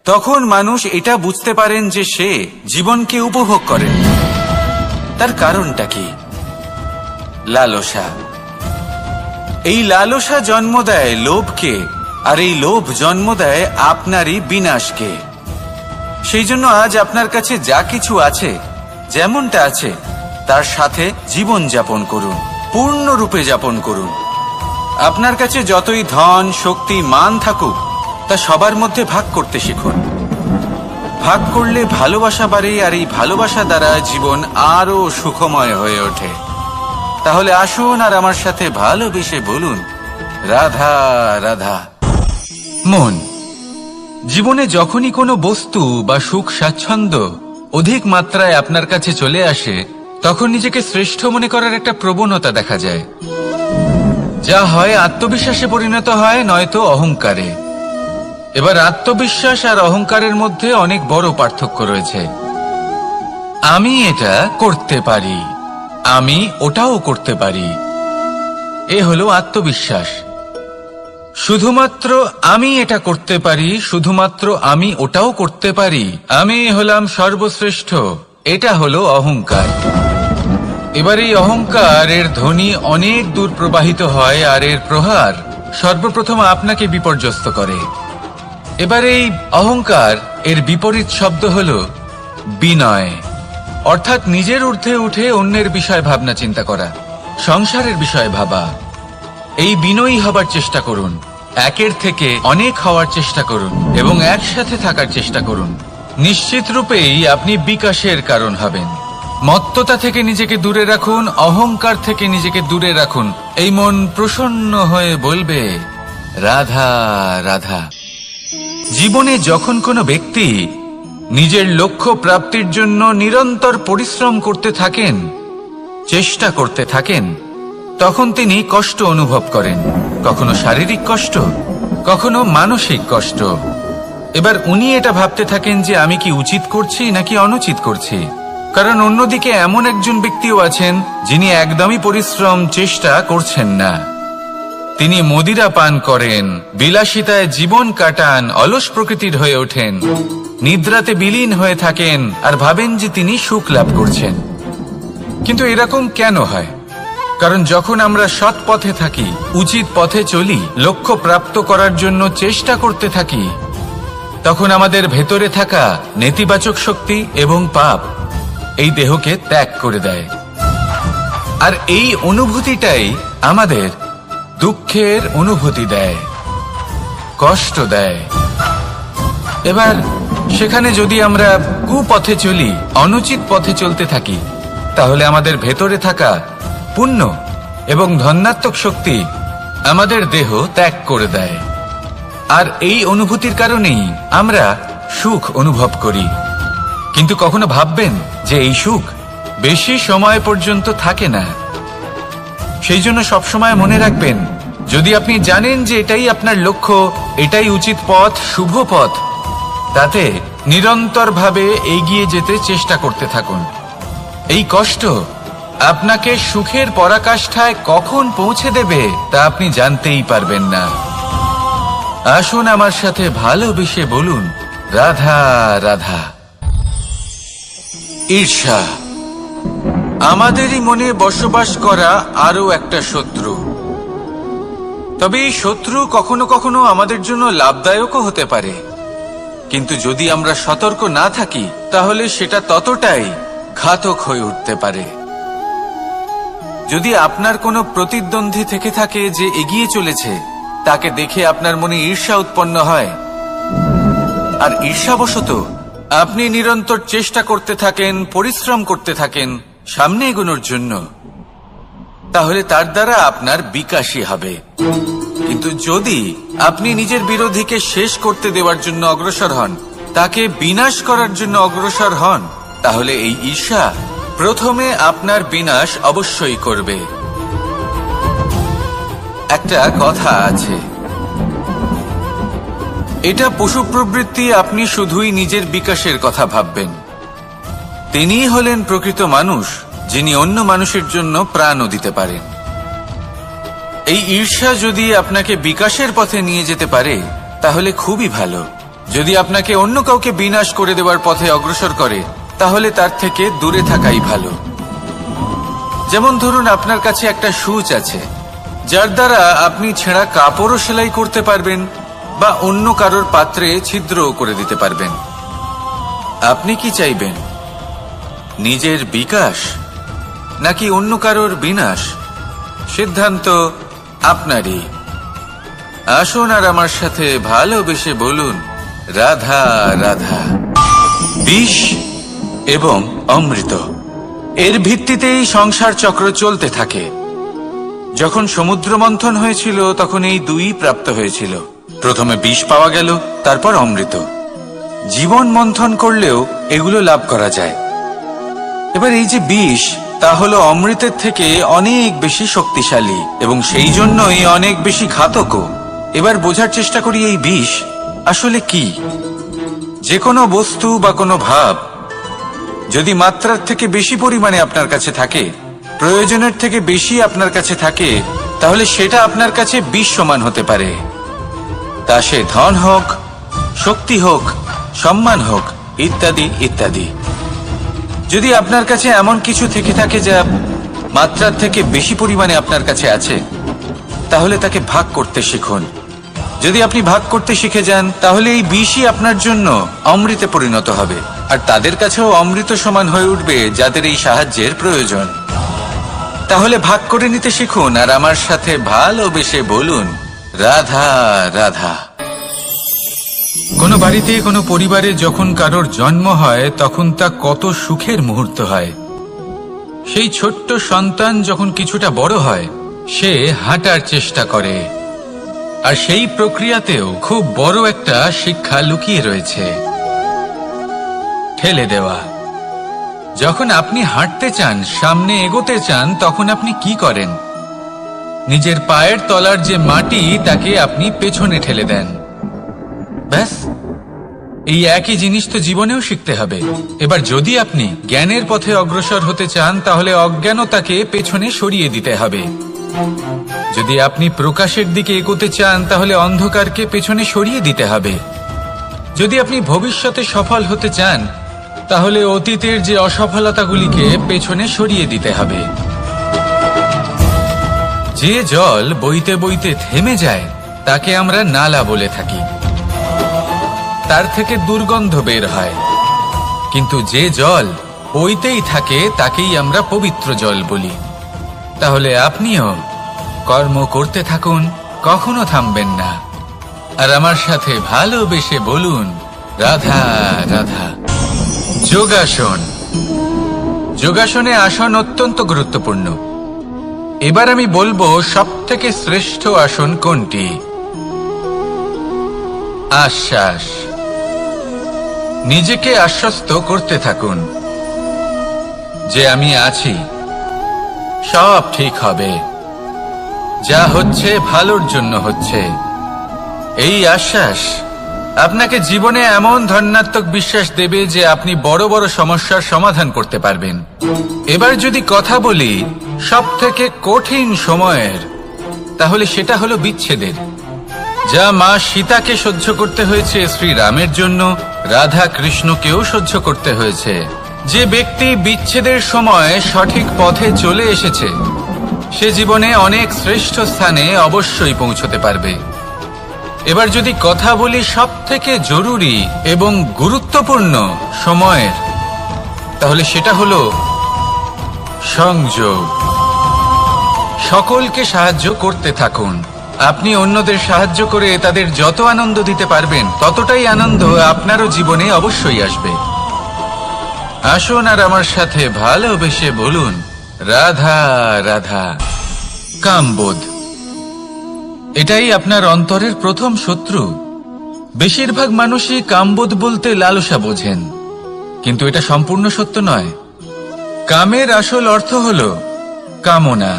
তখন মানুষ এটা বুঝতে পারেন যে সে জীবনকে উপভোগ করেন। তার কারণটা কি? লালসা। এই লালসা জন্ম দেয় লোভকে, আর এই লোভ জন্ম দেয় আপনারই বিনাশকে। সেই জন্য আজ আপনার কাছে যা কিছু আছে, যেমনটা আছে তার সাথে জীবন যাপন করুন, পূর্ণরূপে যাপন করুন। আপনার কাছে যতই ধন, শক্তি, মান থাকুক, তা সবার মধ্যে ভাগ করতে শিখুন। ভাগ করলে ভালোবাসা বাড়ে, আর এই ভালোবাসা দ্বারা জীবন আরো সুখময় হয়ে ওঠে। তাহলে আসুন আর আমার সাথে ভালোবেসে বলুন, রাধা রাধা। মন। জীবনে যখনই কোনো বস্তু বা সুখ স্বাচ্ছন্দ্য অধিক মাত্রায় আপনার কাছে চলে আসে, তখন নিজেকে শ্রেষ্ঠ মনে করার একটা প্রবণতা দেখা যায়, যা হয় আত্মবিশ্বাসে পরিণত হয়, নয়তো অহংকারে। এবার আত্মবিশ্বাস আর অহংকারের মধ্যে অনেক বড় পার্থক্য রয়েছে। আমি এটা করতে পারি, আমি ওটাও করতে পারি, এ হলো আত্মবিশ্বাস। শুধুমাত্র আমি এটা করতে পারি, শুধুমাত্র আমি ওটাও করতে পারি, আমি হলাম সর্বশ্রেষ্ঠ, এটা হলো অহংকার। এবার এই অহংকার এর ধ্বনি অনেক দূর প্রবাহিত হয়, আর এর প্রহার সর্বপ্রথম আপনাকে বিপর্যস্ত করে। এবার এই অহংকার এর বিপরীত শব্দ হলো বিনয়, অর্থাৎ নিজের ঊর্ধ্বে উঠে অন্যের বিষয় ভাবনা চিন্তা করা, সংসারের বিষয় ভাবা। এই বিনয়ী হবার চেষ্টা করুন, একের থেকে অনেক হওয়ার চেষ্টা করুন এবং একসাথে থাকার চেষ্টা করুন। নিশ্চিত রূপেই আপনি বিকাশের কারণ হবেন। মত্ততা থেকে নিজেকে দূরে রাখুন, অহংকার থেকে নিজেকে দূরে রাখুন। এই মন প্রসন্ন হয়ে বলবে, রাধা রাধা। জীবনে যখন কোনো ব্যক্তি নিজের লক্ষ্য প্রাপ্তির জন্য নিরন্তর পরিশ্রম করতে থাকেন, চেষ্টা করতে থাকেন, তখন তিনি কষ্ট অনুভব করেন, কখনো শারীরিক কষ্ট, কখনো মানসিক কষ্ট। এবার উনি এটা ভাবতে থাকেন যে আমি কি উচিত করছি নাকি অনুচিত করছি। কারণ অন্যদিকে এমন একজন ব্যক্তিও আছেন যিনি একদমই পরিশ্রম, চেষ্টা করছেন না। তিনি মদিরা পান করেন, বিলাসিতায় জীবন কাটান, অলস প্রকৃতির হয়ে ওঠেন, নিদ্রাতে বিলীন হয়ে থাকেন আর ভাবেন যে তিনি সুখ লাভ করছেন। কিন্তু এরকম কেন হয়? কারণ যখন আমরা সৎ পথে থাকি, উচিত পথে চলি, লক্ষ্য প্রাপ্ত করার জন্য চেষ্টা করতে থাকি, তখন আমাদের ভেতরে থাকা নেতিবাচক শক্তি এবং পাপ এই দেহকে ত্যাগ করে দেয়। আর এই অনুভূতিটাই আমাদের দুঃখের অনুভূতি দেয়, কষ্ট দেয়। এবার সেখানে যদি আমরা কুপথে চলি, অনুচিত পথে চলতে থাকি, তাহলে আমাদের ভেতরে থাকা পুণ্য এবং ধনাত্মক শক্তি আমাদের দেহ ত্যাগ করে দেয়। আর এই অনুভূতির কারণেই আমরা সুখ অনুভব করি। কিন্তু কখনো ভাববেন যে এই সুখ বেশি সময় পর্যন্ত থাকে না। সেই জন্য সবসময় মনে রাখবেন, যদি আপনি জানেন যে এটাই আপনার লক্ষ্য, এটাই উচিত পথ, শুভ পথ, তাতে নিরন্তরভাবে এগিয়ে যেতে চেষ্টা করতে থাকুন। এই কষ্ট আপনাকে সুখের পরাকাষ্ঠায় কখন পৌঁছে দেবে তা আপনি জানতেই পারবেন না। আসুন আমার সাথে ভালোবেসে বলুন, রাধা রাধা। ঈর্ষা আমাদেরই মনে বসবাস করা আরো একটা শত্রু। তবে এই শত্রু কখনো কখনো আমাদের জন্য লাভদায়কও হতে পারে, কিন্তু যদি আমরা সতর্ক না থাকি তাহলে সেটা ততটাই ঘাতক হয়ে উঠতে পারে। যদি আপনার কোনো প্রতিদ্বন্দ্বী থেকে থাকে যে এগিয়ে চলেছে, তাকে দেখে আপনার মনে ঈর্ষা উৎপন্ন হয়, আর ঈর্ষাবশত আপনি নিরন্তর চেষ্টা করতে থাকেন, পরিশ্রম করতে থাকেন সামনে এগোনোর জন্য, তাহলে তার দ্বারা আপনার বিকাশই হবে। কিন্তু যদি আপনি নিজের বিরোধীকে শেষ করতে দেওয়ার জন্য অগ্রসর হন, তাকে বিনাশ করার জন্য অগ্রসর হন, তাহলে এই ঈর্ষা প্রথমে আপনার বিনাশ অবশ্যই করবে। একটা কথা আছে, এটা পশু প্রবৃত্তি, আপনি শুধুই নিজের বিকাশের কথা ভাববেন। তিনিই হলেন প্রকৃত মানুষ, যিনি অন্য মানুষের জন্য প্রাণও দিতে পারেন। এই ঈর্ষা যদি আপনাকে বিকাশের পথে নিয়ে যেতে পারে তাহলে খুবই ভালো। যদি আপনাকে অন্য কাউকে বিনাশ করে দেওয়ার পথে অগ্রসর করে তাহলে তার থেকে দূরে থাকাই ভালো। যেমন ধরুন, আপনার কাছে একটা সূচ আছে যার দ্বারা আপনি ছেঁড়া কাপড়ও সেলাই করতে পারবেন বা অন্য কারোর পাত্রে ছিদ্রও করে দিতে পারবেন। আপনি কি চাইবেন, নিজের বিকাশ নাকি অন্য কারোর বিনাশ? সিদ্ধান্ত আপনারই। আসুন আর আমার সাথে ভালোবেসে বলুন, রাধা রাধা। বিষ এবং অমৃত, এর ভিত্তিতেই সংসার চক্র চলতে থাকে। যখন সমুদ্র মন্থন হয়েছিল তখন এই দুই প্রাপ্ত হয়েছিল। প্রথমে বিষ পাওয়া গেল, তারপর অমৃত। জীবন মন্থন করলেও এগুলো লাভ করা যায়। এবার এই যে বিষ, তা হলো অমৃতের থেকে অনেক বেশি শক্তিশালী এবং সেই জন্যই অনেক বেশি ঘাতকও। এবার বোঝার চেষ্টা করি এই বিষ আসলে কি। যে কোনো বস্তু বা কোনো ভাব যদি মাত্রার থেকে বেশি পরিমাণে আপনার কাছে থাকে, প্রয়োজনের থেকে বেশি আপনার কাছে থাকে, তাহলে সেটা আপনার কাছে বিষ সমান হতে পারে। তা সে ধন হোক, শক্তি হোক, সম্মান হোক, ইত্যাদি ইত্যাদি। যদি আপনার কাছে এমন কিছু থেকে থাকে যা মাত্রার থেকে বেশি পরিমাণে আপনার কাছে আছে, তাহলে তাকে ভাগ করতে শিখুন। যদি আপনি ভাগ করতে শিখে যান তাহলে এই বিষই আপনার জন্য অমৃতে পরিণত হবে, আর তাদের কাছেও অমৃত সমান হয়ে উঠবে যাদের এই সাহায্যের প্রয়োজন। তাহলে ভাগ করে নিতে শিখুন আর আমার সাথে ভালোবেসে বলুন, রাধা রাধা। কোনো বাড়িতে, কোনো পরিবারে যখন কারোর জন্ম হয় তখন তা কত সুখের মুহূর্ত হয়। সেই ছোট্ট সন্তান যখন কিছুটা বড় হয়, সে হাঁটার চেষ্টা করে, আর সেই প্রক্রিয়াতেও খুব বড় একটা শিক্ষা লুকিয়ে রয়েছে, ঠেলে দেওয়া। যখন আপনি হাঁটতে চান, সামনে এগোতে চান, তখন আপনি কি করেন? নিজের পায়ের তলার যে মাটি তাকে আপনি পেছনে ঠেলে দেন। ব্যাস, এই একই জিনিস তো জীবনেও শিখতে হবে। এবার যদি আপনি জ্ঞানের পথে অগ্রসর হতে চান তাহলে অজ্ঞানতাকে পেছনে সরিয়ে দিতে হবে। যদি আপনি প্রকাশের দিকে এগোতে চান তাহলে অন্ধকারকে পেছনে সরিয়ে দিতে হবে। যদি আপনি ভবিষ্যতে সফল হতে চান তাহলে অতীতের যে অসফলতাগুলিকে পেছনে সরিয়ে দিতে হবে। যে জল বইতে বইতে থেমে যায় তাকে আমরা নালা বলে থাকি, তার থেকে দুর্গন্ধ বের হয়। কিন্তু যে জল বইতেই থাকে তাকেই আমরা পবিত্র জল বলি। তাহলে আপনিও কর্ম করতে থাকুন, কখনো থামবেন না, আর আমার সাথে ভালোবেসে বলুন, রাধা রাধা। যোগাসন। যোগাসনে আসন অত্যন্ত গুরুত্বপূর্ণ। এবার আমি বলবো সবথেকে শ্রেষ্ঠ আসন কোনটি। আশ্বাস। নিজেকে আশ্বস্ত করতে থাকুন যে আমি আছি, সব ঠিক হবে, যা হচ্ছে ভালোর জন্য হচ্ছে। এই আশ্বাস আপনাকে জীবনে এমন ধনাত্মক বিশ্বাস দেবে যে আপনি বড় বড় সমস্যার সমাধান করতে পারবেন। এবার যদি কথা বলি সবথেকে কঠিন সময়ের, তাহলে সেটা হলো বিচ্ছেদের। যা মা সীতাকে সহ্য করতে হয়েছে শ্রীরামের জন্য, রাধা কৃষ্ণকেও সহ্য করতে হয়েছে। যে ব্যক্তি বিচ্ছেদের সময় সঠিক পথে চলে এসেছে সে জীবনে অনেক শ্রেষ্ঠ স্থানে অবশ্যই পৌঁছতে পারবে। এবার যদি কথা বলি সবথেকে জরুরি এবং গুরুত্বপূর্ণ সময়ের, তাহলে সেটা হলো সংযোগ। সকলকে সাহায্য করতে থাকুন, আপনি অন্যদের সাহায্য করে তাদের যত আনন্দ দিতে পারবেন ততটাই আনন্দ আপনারও জীবনে অবশ্যই আসবে। আসুন আর আমার সাথে ভালোবেসে বলুন, রাধা রাধা। কামবোধ, এটাই আপনার অন্তরের প্রথম শত্রু। বেশিরভাগ মানুষই কামবোধ বলতে লালসা বোঝেন, কিন্তু এটা সম্পূর্ণ সত্য নয়। কামের আসল অর্থ হল কামনা।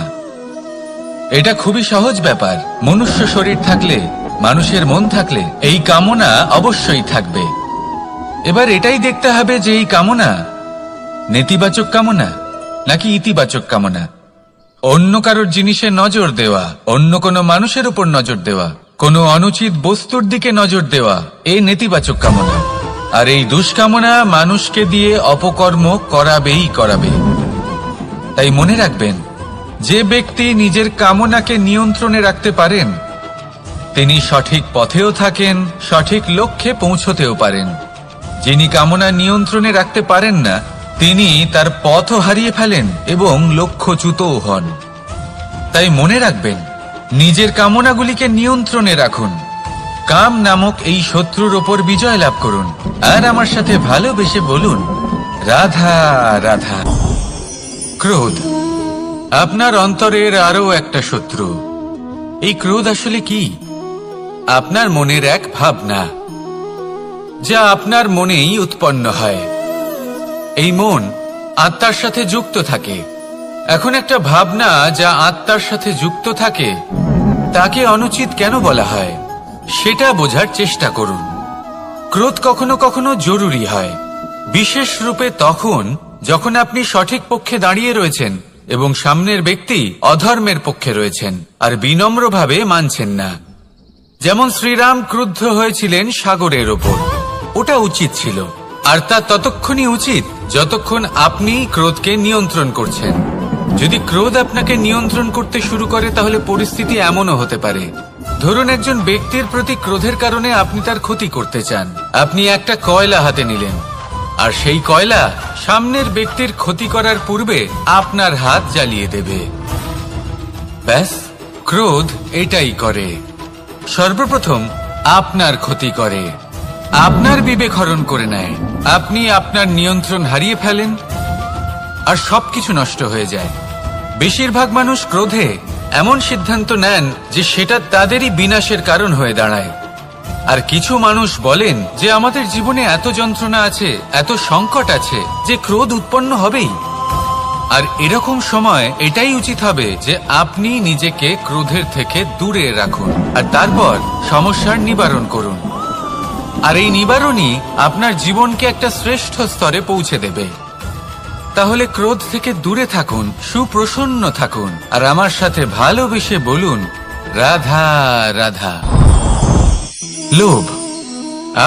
এটা খুবই সহজ ব্যাপার। মনুষ্য শরীর থাকলে, মানুষের মন থাকলে এই কামনা অবশ্যই থাকবে। এবার এটাই দেখতে হবে যে এই কামনা নেতিবাচক কামনা নাকি ইতিবাচক কামনা। অন্য কারোর জিনিসে নজর দেওয়া, অন্য কোনো মানুষের উপর নজর দেওয়া, কোনো অনুচিত বস্তুর দিকে নজর দেওয়া, এই নেতিবাচক কামনা। আর এই দুষ্কামনা মানুষকে দিয়ে অপকর্ম করাবেই করাবে। তাই মনে রাখবেন, যে ব্যক্তি নিজের কামনাকে নিয়ন্ত্রণে রাখতে পারেন তিনি সঠিক পথেও থাকেন, সঠিক লক্ষ্যে পৌঁছতেও পারেন। যিনি কামনা নিয়ন্ত্রণে রাখতে পারেন না তিনি তার পথও হারিয়ে ফেলেন এবং লক্ষ্যচ্যুতও হন। তাই মনে রাখবেন, নিজের কামনাগুলিকে নিয়ন্ত্রণে রাখুন। কাম নামক এই শত্রুর ওপর বিজয় লাভ করুন। আর আমার সাথে ভালোবেসে বলুন, রাধা রাধা। ক্রোধ, আপনার অন্তরের আরো একটা শত্রু। এই ক্রোধ আসলে কি? আপনার মনের এক ভাবনা, যা আপনার মনেই উৎপন্ন হয়। এই মন আত্মার সাথে যুক্ত থাকে। এখন একটা ভাবনা যা আত্মার সাথে যুক্ত থাকে তাকে অনুচিত কেন বলা হয় সেটা বোঝার চেষ্টা করুন। ক্রোধ কখনো কখনো জরুরি হয়, বিশেষ রূপে তখন যখন আপনি সঠিক পক্ষে দাঁড়িয়ে রয়েছেন এবং সামনের ব্যক্তি অধর্মের পক্ষে রয়েছেন আর বিনম্রভাবে মানছেন না। যেমন শ্রীরাম ক্রুদ্ধ হয়েছিলেন সাগরের ওপর। ওটা উচিত ছিল, আর তা ততক্ষণই উচিত যতক্ষণ আপনি ক্রোধকে নিয়ন্ত্রণ করছেন। যদি ক্রোধ আপনাকে নিয়ন্ত্রণ করতে শুরু করে তাহলে পরিস্থিতি এমনও হতে পারে, ধরুন একজন ব্যক্তির প্রতি ক্রোধের কারণে আপনি তার ক্ষতি করতে চান। আপনি একটা কয়লা হাতে নিলেন আর সেই কয়লা সামনের ব্যক্তির ক্ষতি করার পূর্বে আপনার হাত জ্বালিয়ে দেবে। ব্যাস, ক্রোধ এটাই করে। সর্বপ্রথম আপনার ক্ষতি করে, আপনার বিবেক হরণ করে নেয়। আপনি আপনার নিয়ন্ত্রণ হারিয়ে ফেলেন আর সবকিছু নষ্ট হয়ে যায়। বেশিরভাগ মানুষ ক্রোধে এমন সিদ্ধান্ত নেন যে সেটা তাদেরই বিনাশের কারণ হয়ে দাঁড়ায়। আর কিছু মানুষ বলেন যে আমাদের জীবনে এত যন্ত্রণা আছে, এত সংকট আছে যে ক্রোধ উৎপন্ন হবেই। আর এরকম সময় এটাই উচিত হবে যে আপনি নিজেকে ক্রোধের থেকে দূরে রাখুন আর তারপর সমস্যার নিবারণ করুন। আর এই নিবারণই আপনার জীবনকে একটা শ্রেষ্ঠ স্তরে পৌঁছে দেবে। তাহলে ক্রোধ থেকে দূরে থাকুন, সুপ্রসন্ন থাকুন আর আমার সাথে ভালোবেসে বলুন, রাধা রাধা। লোভ,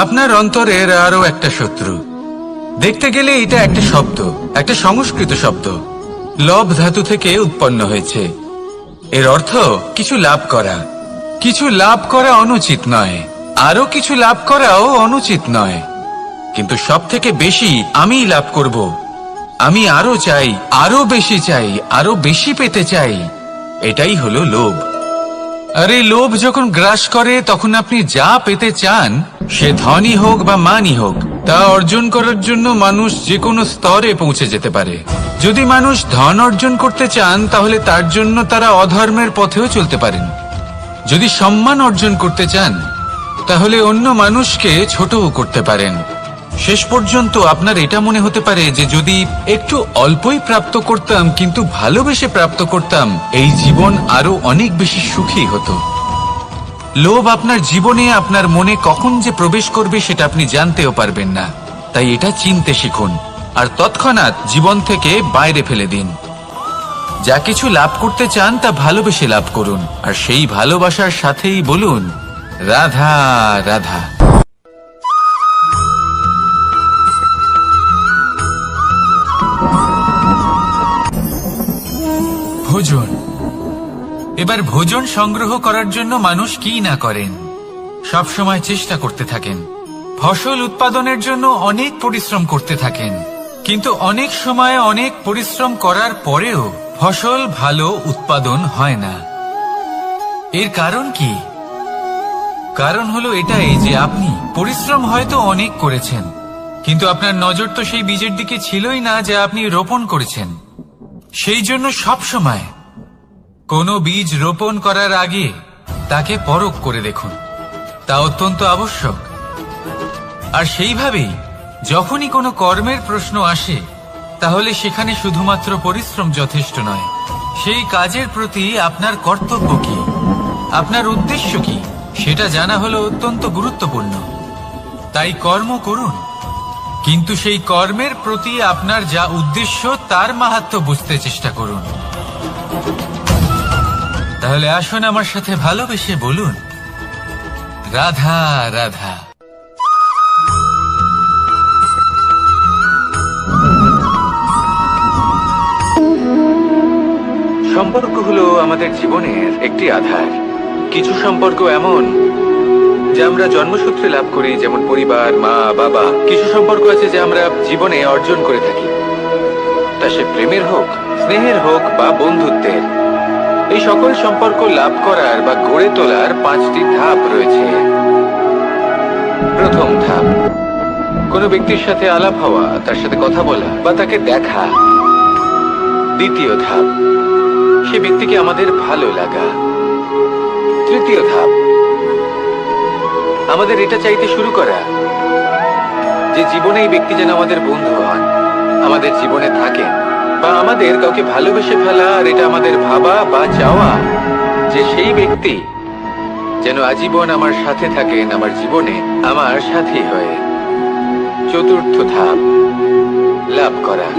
আপনার অন্তরের আরো একটা শত্রু। দেখতে গেলে এটা একটা শব্দ, একটা সংস্কৃত শব্দ। লব ধাতু থেকে উৎপন্ন হয়েছে। এর অর্থ কিছু লাভ করা। কিছু লাভ করা অনুচিত নয়, আরো কিছু লাভ করাও অনুচিত নয়, কিন্তু সব থেকে বেশি আমি লাভ করব, আমি আরো চাই, আরো বেশি চাই, আরো বেশি পেতে চাই, এটাই হলো লোভ। আর এই লোভ যখন গ্রাস করে তখন আপনি যা পেতে চান, সে ধনই হোক বা মানই হোক, তা অর্জন করার জন্য মানুষ যে কোনো স্তরে পৌঁছে যেতে পারে। যদি মানুষ ধন অর্জন করতে চান তাহলে তার জন্য তারা অধর্মের পথেও চলতে পারেন। যদি সম্মান অর্জন করতে চান তাহলে অন্য মানুষকে ছোটও করতে পারেন। শেষ পর্যন্ত আপনার এটা মনে হতে পারে যে যদি একটু অল্পই প্রাপ্ত করতাম কিন্তু ভালোবেসে প্রাপ্ত করতাম, এই জীবন আরো অনেক বেশি সুখী হতো। লোভ আপনার জীবনে, আপনার মনে কখন যে প্রবেশ করবে সেটা আপনি জানতেও পারবেন না। তাই এটা চিনতে শিখুন আর তৎক্ষণাৎ জীবন থেকে বাইরে ফেলে দিন। যা কিছু লাভ করতে চান তা ভালোবেসে লাভ করুন আর সেই ভালোবাসার সাথেই বলুন, রাধা রাধা। ভোজন। এবার ভোজন সংগ্রহ করার জন্য মানুষ কি না করেন, সব সময় চেষ্টা করতে থাকেন। ফসল উৎপাদনের জন্য অনেক পরিশ্রম করতে থাকেন, কিন্তু অনেক সময় অনেক পরিশ্রম করার পরেও ফসল ভালো উৎপাদন হয় না। এর কারণ কি? কারণ হলো এটাই যে আপনি পরিশ্রম হয়তো অনেক করেছেন, কিন্তু আপনার নজর তো সেই বীজের দিকে ছিলই না যা আপনি রোপণ করেছেন। সেই জন্য সবসময় কোনো বীজ রোপণ করার আগে তাকে পরখ করে দেখুন, তা অত্যন্ত আবশ্যক। আর সেইভাবেই যখনই কোনো কর্মের প্রশ্ন আসে, তাহলে সেখানে শুধুমাত্র পরিশ্রম যথেষ্ট নয়। সেই কাজের প্রতি আপনার কর্তব্য কি, আপনার উদ্দেশ্য কি, সেটা জানা হলো অত্যন্ত গুরুত্বপূর্ণ। তাই কর্ম করুন, কিন্তু সেই কর্মের প্রতি আপনার যা উদ্দেশ্য তার মাহাত্ম্য বুঝতে চেষ্টা করুন। তাহলে আসুন আমার সাথে ভালোবেসে বলুন, রাধা রাধা। সম্পর্ক হলো আমাদের জীবনের একটি আধার। কিছু সম্পর্ক এমন যা আমরা জন্মসূত্রে লাভ করি, যেমন পরিবার, মা, বাবা। কিছু সম্পর্ক আছে যা আমরা জীবনে অর্জন করে থাকি, তা সে প্রেমের হোক, স্নেহের হোক বা বন্ধুত্বের। এই সকল সম্পর্ক লাভ করার বা গড়ে তোলার 5টি ধাপ রয়েছে। প্রথম ধাপ, কোনো ব্যক্তির সাথে আলাপ হওয়া, তার সাথে কথা বলা বা তাকে দেখা। দ্বিতীয় ধাপ, সে ব্যক্তিকে আমাদের ভালো লাগা। তৃতীয় ধাপ, আমাদের এটা চাইতে শুরু করা যে জীবনে এই ব্যক্তি যেন আমাদের বন্ধু হন, আমাদের জীবনে থাকেন, বা আমাদের কাউকে ভালোবেসে ফেলা। আর এটা আমাদের ভাবা বা চাওয়া যে সেই ব্যক্তি যেন আজীবন আমার সাথে থাকেন, আমার জীবনে আমার সাথী হয়ে। চতুর্থ ধাপ, লাভ করা।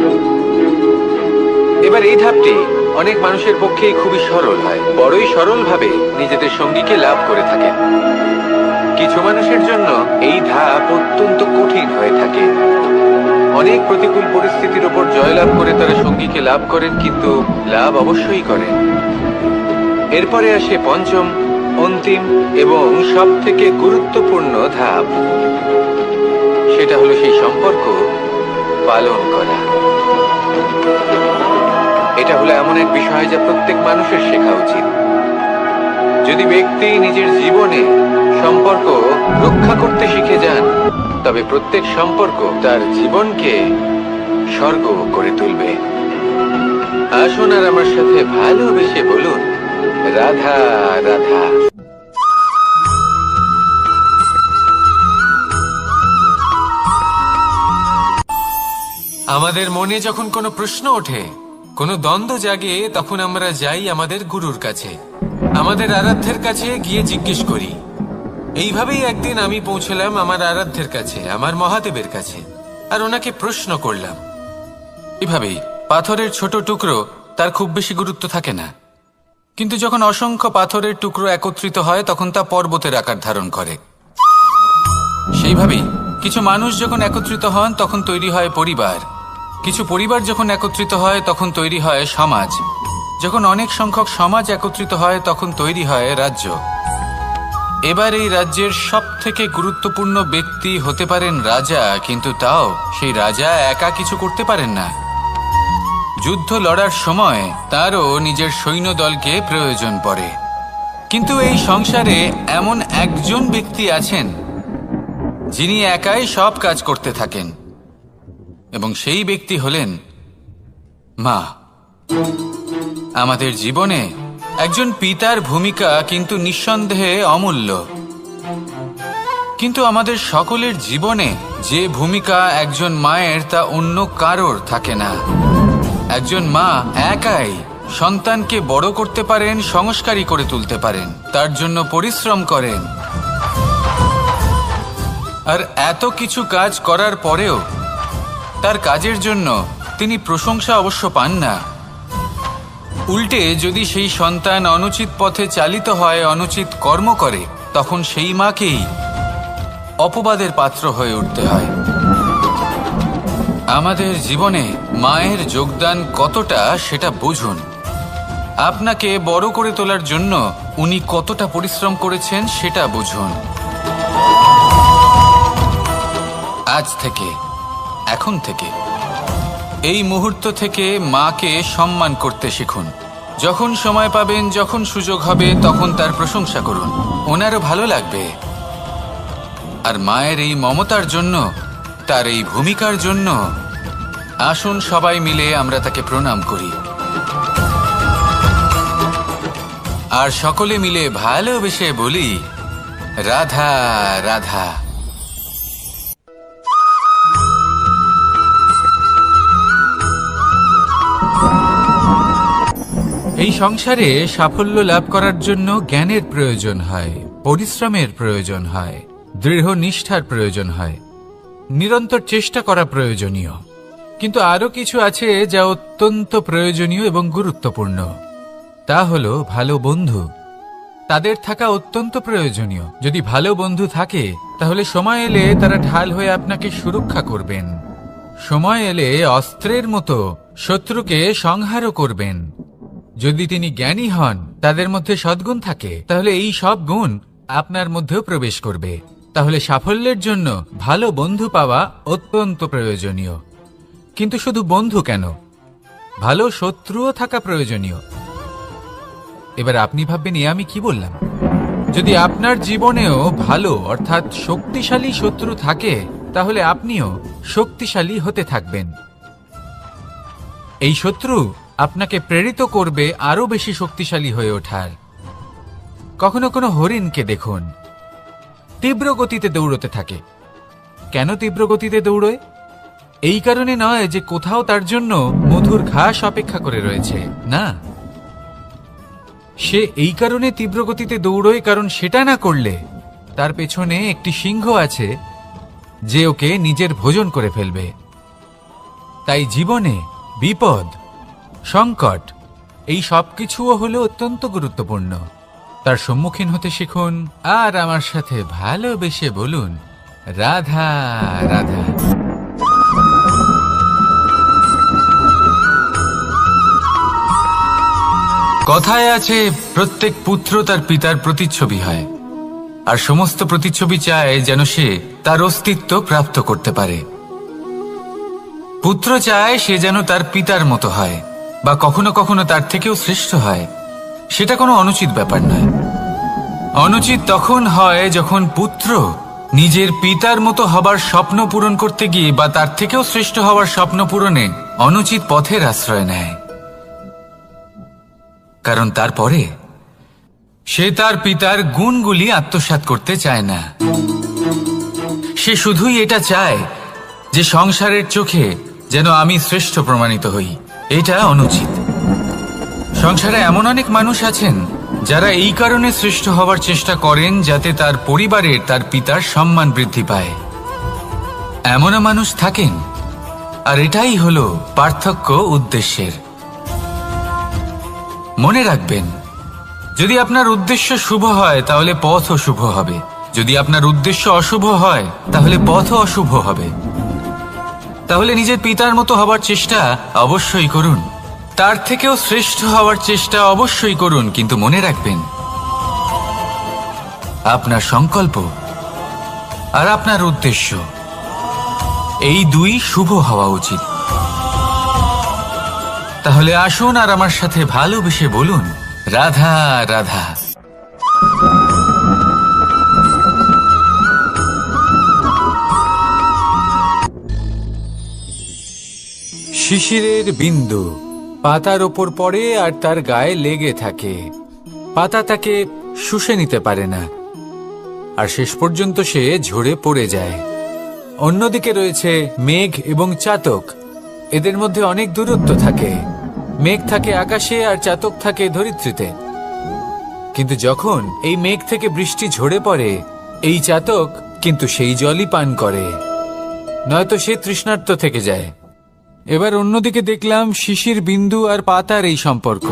এবার এই ধাপটি অনেক মানুষের পক্ষেই খুবই সরল হয়, বড়ই সরলভাবে নিজেদের সঙ্গীকে লাভ করে থাকেন। কিছু মানুষের জন্য এই ধাপ অত্যন্ত কঠিন হয়ে থাকে। অনেক প্রতিকূল পরিস্থিতির উপর জয়লাভ করে তারা সঙ্গীকে লাভ করেন, কিন্তু লাভ অবশ্যই করেন। এরপরে আসে পঞ্চম, অন্তিম এবং সব থেকে গুরুত্বপূর্ণ ধাপ। সেটা হলো সেই সম্পর্ক পালন করা। এটা হলো এমন এক বিষয় যা প্রত্যেক মানুষের শেখা উচিত। যদি ব্যক্তি নিজের জীবনে সম্পর্ক রক্ষা করতে শিখে যান, তবে প্রত্যেক সম্পর্ক তার জীবনকে স্বর্গ করে তুলবে। আসুন আর আমার সাথে ভালোবেসে বলুন, রাধা রাধা। আমাদের মনে যখন কোনো প্রশ্ন ওঠে, কোনো দ্বন্দ্ব জাগে, তখন আমরা যাই আমাদের গুরুর কাছে, আমাদের আরাধ্যের কাছে গিয়ে জিজ্ঞেস করি। এইভাবেই একদিন আমি পৌঁছলাম আমার আরাধ্যের কাছে, আমার মহাদেবের কাছে, আর ওনাকে প্রশ্ন করলাম। এভাবেই পাথরের ছোট টুকরো, তার খুব বেশি গুরুত্ব থাকে না, কিন্তু যখন অসংখ্য পাথরের টুকরো একত্রিত হয় তখন তা পর্বতের আকার ধারণ করে। সেইভাবেই কিছু মানুষ যখন একত্রিত হন তখন তৈরি হয় পরিবার, কিছু পরিবার যখন একত্রিত হয় তখন তৈরি হয় সমাজ, যখন অনেক সংখ্যক সমাজ একত্রিত হয় তখন তৈরি হয় রাজ্য। এবার এই রাজ্যের সব থেকে গুরুত্বপূর্ণ ব্যক্তি হতে পারেন রাজা, কিন্তু তাও সেই রাজা একা কিছু করতে পারেন না। যুদ্ধ লড়ার সময় তারও নিজের সৈন্যদলকে প্রয়োজন পড়ে। কিন্তু এই সংসারে এমন একজন ব্যক্তি আছেন যিনি একাই সব কাজ করতে থাকেন, এবং সেই ব্যক্তি হলেন মা। আমাদের জীবনে একজন পিতার ভূমিকা কিন্তু নিঃসন্দেহে অমূল্য, কিন্তু আমাদের সকলের জীবনে যে ভূমিকা একজন মায়ের তা অন্য কারোর থাকে না। একজন মা একাই সন্তানকে বড় করতে পারেন, সংস্কারী করে তুলতে পারেন, তার জন্য পরিশ্রম করেন। আর এত কিছু কাজ করার পরেও তার কাজের জন্য তিনি প্রশংসা অবশ্য পান না। উল্টে যদি সেই সন্তান অনুচিত পথে চালিত হয়, অনুচিত কর্ম করে, তখন সেই মাকেই অপবাদের পাত্র হয়ে উঠতে হয়। আমাদের জীবনে মায়ের যোগদান কতটা সেটা বুঝুন। আপনাকে বড় করে তোলার জন্য উনি কতটা পরিশ্রম করেছেন সেটা বুঝুন। আজ থেকে, এখন থেকে, এই মুহূর্ত থেকে মাকে সম্মান করতে শিখুন। যখন সময় পাবেন, যখন সুযোগ হবে, তখন তার প্রশংসা করুন, ওনারও ভালো লাগবে। আর মায়ের এই মমতার জন্য, তার এই ভূমিকার জন্য আসুন সবাই মিলে আমরা তাকে প্রণাম করি, আর সকলে মিলে ভালোবেসে বলি, রাধা রাধা। এই সংসারে সাফল্য লাভ করার জন্য জ্ঞানের প্রয়োজন হয়, পরিশ্রমের প্রয়োজন হয়, দৃঢ় নিষ্ঠার প্রয়োজন হয়, নিরন্তর চেষ্টা করা প্রয়োজনীয়। কিন্তু আরো কিছু আছে যা অত্যন্ত প্রয়োজনীয় এবং গুরুত্বপূর্ণ। তা হলো ভালো বন্ধু। তাদের থাকা অত্যন্ত প্রয়োজনীয়। যদি ভালো বন্ধু থাকে তাহলে সময় এলে তারা ঢাল হয়ে আপনাকে সুরক্ষা করবেন। সময় এলে অস্ত্রের মতো শত্রুকে সংহারও করবেন। যদি তিনি জ্ঞানী হন, তাদের মধ্যে সদ্গুণ থাকে, তাহলে এই সব গুণ আপনার মধ্যেও প্রবেশ করবে। তাহলে সাফল্যের জন্য ভালো বন্ধু পাওয়া অত্যন্ত প্রয়োজনীয়। কিন্তু শুধু বন্ধু কেন, ভালো শত্রুও থাকা প্রয়োজনীয়। এবার আপনি ভাববেন, এ আমি কি বললাম? যদি আপনার জীবনেও ভালো অর্থাৎ শক্তিশালী শত্রু থাকে, তাহলে আপনিও শক্তিশালী হতে থাকবেন। এই শত্রু আপনাকে প্রেরিত করবে আরো বেশি শক্তিশালী হয়ে ওঠার। কখনো কোনো হরিণকে দেখুন, তীব্র গতিতে দৌড়তে থাকে। কেন তীব্র গতিতে দৌড়য়? এই কারণে নয় যে কোথাও তার জন্য মধুর ঘাস অপেক্ষা করে রয়েছে, না। সে এই কারণে তীব্র গতিতে দৌড়য় কারণ সেটা না করলে তার পেছনে একটি সিংহ আছে যে ওকে নিজের ভোজন করে ফেলবে। তাই জীবনে বিপদ, সংকট, এই সব কিছুও হলো অত্যন্ত গুরুত্বপূর্ণ। তার সম্মুখীন হতে শিখুন আর আমার সাথে ভালোবেসে বলুন, রাধা রাধা। কথায় আছে, প্রত্যেক পুত্র তার পিতার প্রতিচ্ছবি হয়, আর সমস্ত প্রতিচ্ছবি চায় যেন সে তার অস্তিত্ব প্রাপ্ত করতে পারে। পুত্র চায় সে যেন তার পিতার মতো হয়, বা কখনো কখনো তার থেকেও শ্রেষ্ঠ হয়। সেটা কোনো অনুচিত ব্যাপার নয়। অনুচিত তখন হয় যখন পুত্র নিজের পিতার মতো হবার স্বপ্ন পূরণ করতে গিয়ে বা তার থেকেও শ্রেষ্ঠ হওয়ার স্বপ্ন পূরণে অনুচিত পথের আশ্রয় নেয়। কারণ তারপরে সে তার পিতার গুণগুলি আত্মসাৎ করতে চায় না। সে শুধুই এটা চায় যে সংসারের চোখে যেন আমি শ্রেষ্ঠ প্রমাণিত হই। এটা অনুচিত। সংসারে এমন অনেক মানুষ আছেন যারা এই কারণে শ্রেষ্ঠ হওয়ার চেষ্টা করেন যাতে তার পরিবারের, তার পিতার সম্মান বৃদ্ধি পায়। এমনও মানুষ থাকেন, আর এটাই হলো পার্থক্য উদ্দেশ্যের। মনে রাখবেন, যদি আপনার উদ্দেশ্য শুভ হয় তাহলে পথও শুভ হবে, যদি আপনার উদ্দেশ্য অশুভ হয় তাহলে পথও অশুভ হবে। তাহলে নিজের পিতার মতো হবার চেষ্টা অবশ্যই করুন, তার থেকেও শ্রেষ্ঠ হওয়ার চেষ্টা অবশ্যই করুন, কিন্তু মনে রাখবেন আপনার সংকল্প আর আপনার উদ্দেশ্য এই দুই শুভ হওয়া উচিত। তাহলে আসুন আর আমার সাথে ভালোবেসে বলুন, রাধা রাধা। শিশিরের বিন্দু পাতার ওপর পড়ে আর তার গায়ে লেগে থাকে। পাতা তাকে শুষে নিতে পারে না, আর শেষ পর্যন্ত সে ঝরে পড়ে যায়। অন্যদিকে রয়েছে মেঘ এবং চাতক। এদের মধ্যে অনেক দূরত্ব থাকে। মেঘ থাকে আকাশে আর চাতক থাকে ধরিত্রীতে। কিন্তু যখন এই মেঘ থেকে বৃষ্টি ঝরে পড়ে, এই চাতক কিন্তু সেই জলই পান করে, নয়তো সে তৃষ্ণার্ত থেকে যায়। এবার অন্যদিকে দেখলাম শিশির বিন্দু আর পাতার এই সম্পর্ক।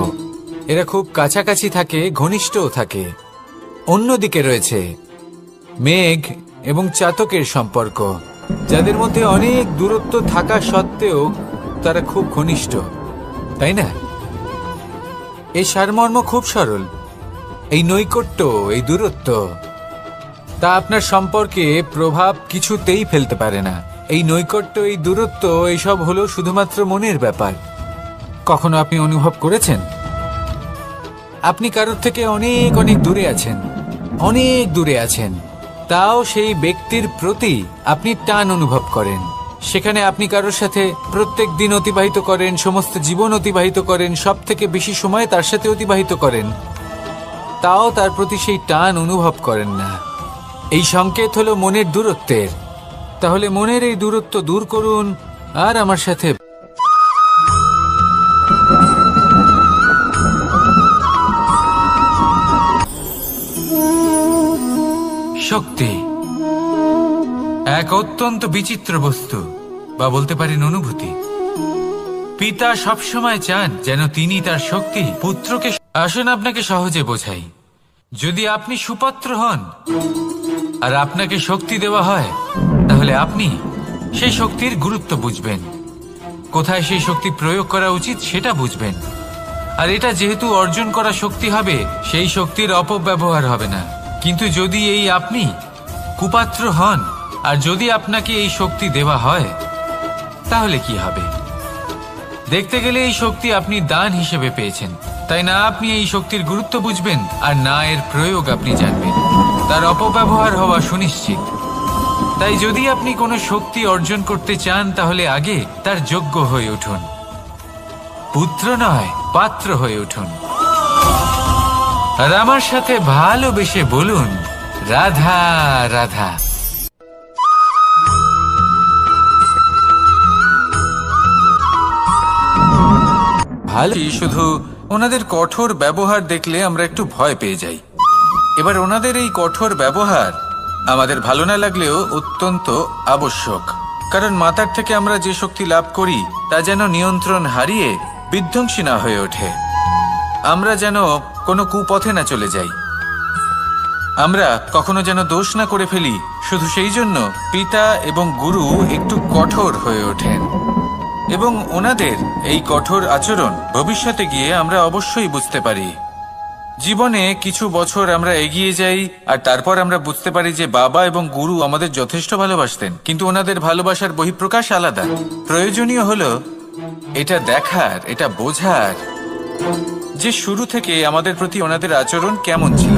এরা খুব কাছাকাছি থাকে, ঘনিষ্ঠও থাকে। অন্যদিকে রয়েছে মেঘ এবং চাতকের সম্পর্ক, যাদের মধ্যে অনেক দূরত্ব থাকা সত্ত্বেও তারা খুব ঘনিষ্ঠ, তাই না? এই সারমর্ম খুব সরল। এই নৈকট্য, এই দূরত্ব, তা আপনার সম্পর্কে প্রভাব কিছুতেই ফেলতে পারে না। এই নৈকট্য, এই দূরত্ব, এইসব হলো শুধুমাত্র মনের ব্যাপার। কখনো আপনি অনুভব করেছেন আপনি কারোর থেকে অনেক অনেক দূরে আছেন, অনেক দূরে আছেন, তাও সেই ব্যক্তির প্রতি আপনি টান অনুভব করেন। সেখানে আপনি কারোর সাথে প্রত্যেক দিন অতিবাহিত করেন, সমস্ত জীবন অতিবাহিত করেন, সব থেকে বেশি সময় তার সাথে অতিবাহিত করেন, তাও তার প্রতি সেই টান অনুভব করেন না। এই সংকেত হলো মনের দূরত্বের। তাহলে মনের এই দূরত্ব দূর করুন আর আমার সাথে শক্তি এক অত্যন্ত বিচিত্র বস্তু, বা বলতে পারেন অনুভূতি। পিতা সবসময় চান যেন তিনি তার শক্তি পুত্রকে। আসুন আপনাকে সহজে বোঝাই। যদি আপনি সুপাত্র হন আর আপনাকে শক্তি দেওয়া হয়, তাহলে আপনি সেই শক্তির গুরুত্ব বুঝবেন, কোথায় সেই শক্তি প্রয়োগ করা উচিত সেটা বুঝবেন। আর এটা যেহেতু অর্জন করা শক্তি হবে, সেই শক্তির অপব্যবহার হবে না। কিন্তু যদি এই আপনি কুপাত্র হন আর যদি আপনাকে এই শক্তি দেওয়া হয়, তাহলে কি হবে? দেখতে গেলে এই শক্তি আপনি দান হিসেবে পেয়েছেন, তাই না আপনি এই শক্তির গুরুত্ব বুঝবেন আর না এর প্রয়োগ আপনি জানবেন। তার অপব্যবহার হওয়া সুনিশ্চিত। তাই যদি আপনি কোনো শক্তি অর্জন করতে চান, তাহলে আগে তার যোগ্য হয়ে উঠুন। পুত্র নয়, পাত্র হয়ে উঠুন। আর আমার সাথে ভালোবেসে বলুন, রাধা রাধা। ভালো। শুধু ওনাদের কঠোর ব্যবহার দেখলে আমরা একটু ভয় পেয়ে যাই। এবার ওনাদের এই কঠোর ব্যবহার আমাদের ভালো না লাগলেও অত্যন্ত আবশ্যক, কারণ মাতার থেকে আমরা যে শক্তি লাভ করি তা যেন নিয়ন্ত্রণ হারিয়ে বিধ্বংসী না হয়ে ওঠে। আমরা যেন কোনো কুপথে না চলে যাই, আমরা কখনো যেন দোষ না করে ফেলি। শুধু সেই জন্য পিতা এবং গুরু একটু কঠোর হয়ে ওঠেন, এবং ওনাদের এই কঠোর আচরণ ভবিষ্যতে গিয়ে আমরা অবশ্যই বুঝতে পারি। জীবনে কিছু বছর আমরা এগিয়ে যাই আর তারপর আমরা বুঝতে পারি যে বাবা এবং গুরু আমাদের যথেষ্ট ভালোবাসতেন, কিন্তু ওনাদের ভালোবাসার বহিঃপ্রকাশ আলাদা। প্রয়োজনীয় হলো এটা দেখার, এটা বোঝার যে শুরু থেকে আমাদের প্রতি ওনাদের আচরণ কেমন ছিল।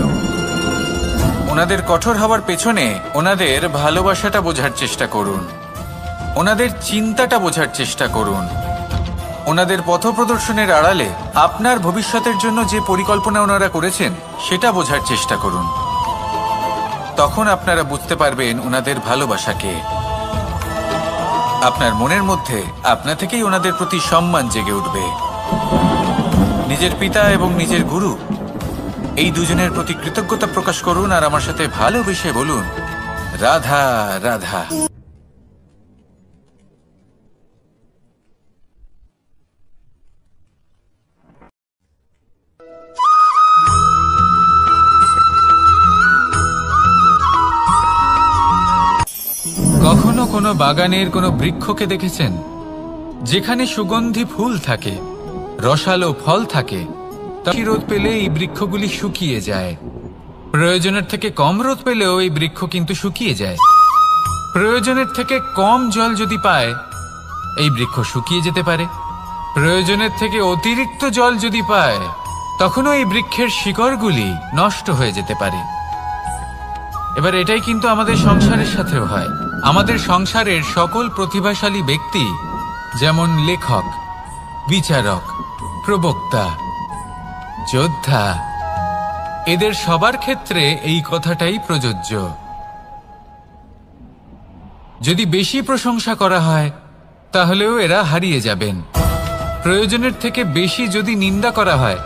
ওনাদের কঠোর হওয়ার পেছনে ওনাদের ভালোবাসাটা বোঝার চেষ্টা করুন, ওনাদের চিন্তাটা বোঝার চেষ্টা করুন, ওনাদের পথপ্রদর্শনের আড়ালে আপনার ভবিষ্যতের জন্য যে পরিকল্পনা ওনারা করেছেন সেটা বোঝার চেষ্টা করুন। তখন আপনারা বুঝতে পারবেন ওনাদের ভালোবাসাকে। আপনার মনের মধ্যে আপনা থেকেই ওনাদের প্রতি সম্মান জেগে উঠবে। নিজের পিতা এবং নিজের গুরু এই দুজনের প্রতি কৃতজ্ঞতা প্রকাশ করুন আর আমার সাথে ভালোবেসে বলুন, রাধা রাধা। কখনো কোনো বাগানের কোনো বৃক্ষকে দেখেছেন যেখানে সুগন্ধি ফুল থাকে, রসালো ফল থাকে? রোদ পেলে এই বৃক্ষগুলি শুকিয়ে যায়। প্রয়োজনের থেকে কম রোদ পেলেও এই বৃক্ষ কিন্তু শুকিয়ে যায়। প্রয়োজনের থেকে কম জল যদি পায়, এই বৃক্ষ শুকিয়ে যেতে পারে। প্রয়োজনের থেকে অতিরিক্ত জল যদি পায়, তখনও এই বৃক্ষের শিকড়গুলি নষ্ট হয়ে যেতে পারে। এবার এটাই কিন্তু আমাদের সংসারের সাথেও হয়। আমাদের সংসারের সকল প্রতিভাশালী ব্যক্তি, যেমন লেখক, বিচারক, প্রবক্তা, যোদ্ধা, এদের সবার ক্ষেত্রে এই কথাটাই প্রযোজ্য। যদি বেশি প্রশংসা করা হয়, তাহলেও এরা হারিয়ে যাবেন। প্রয়োজনের থেকে বেশি যদি নিন্দা করা হয়,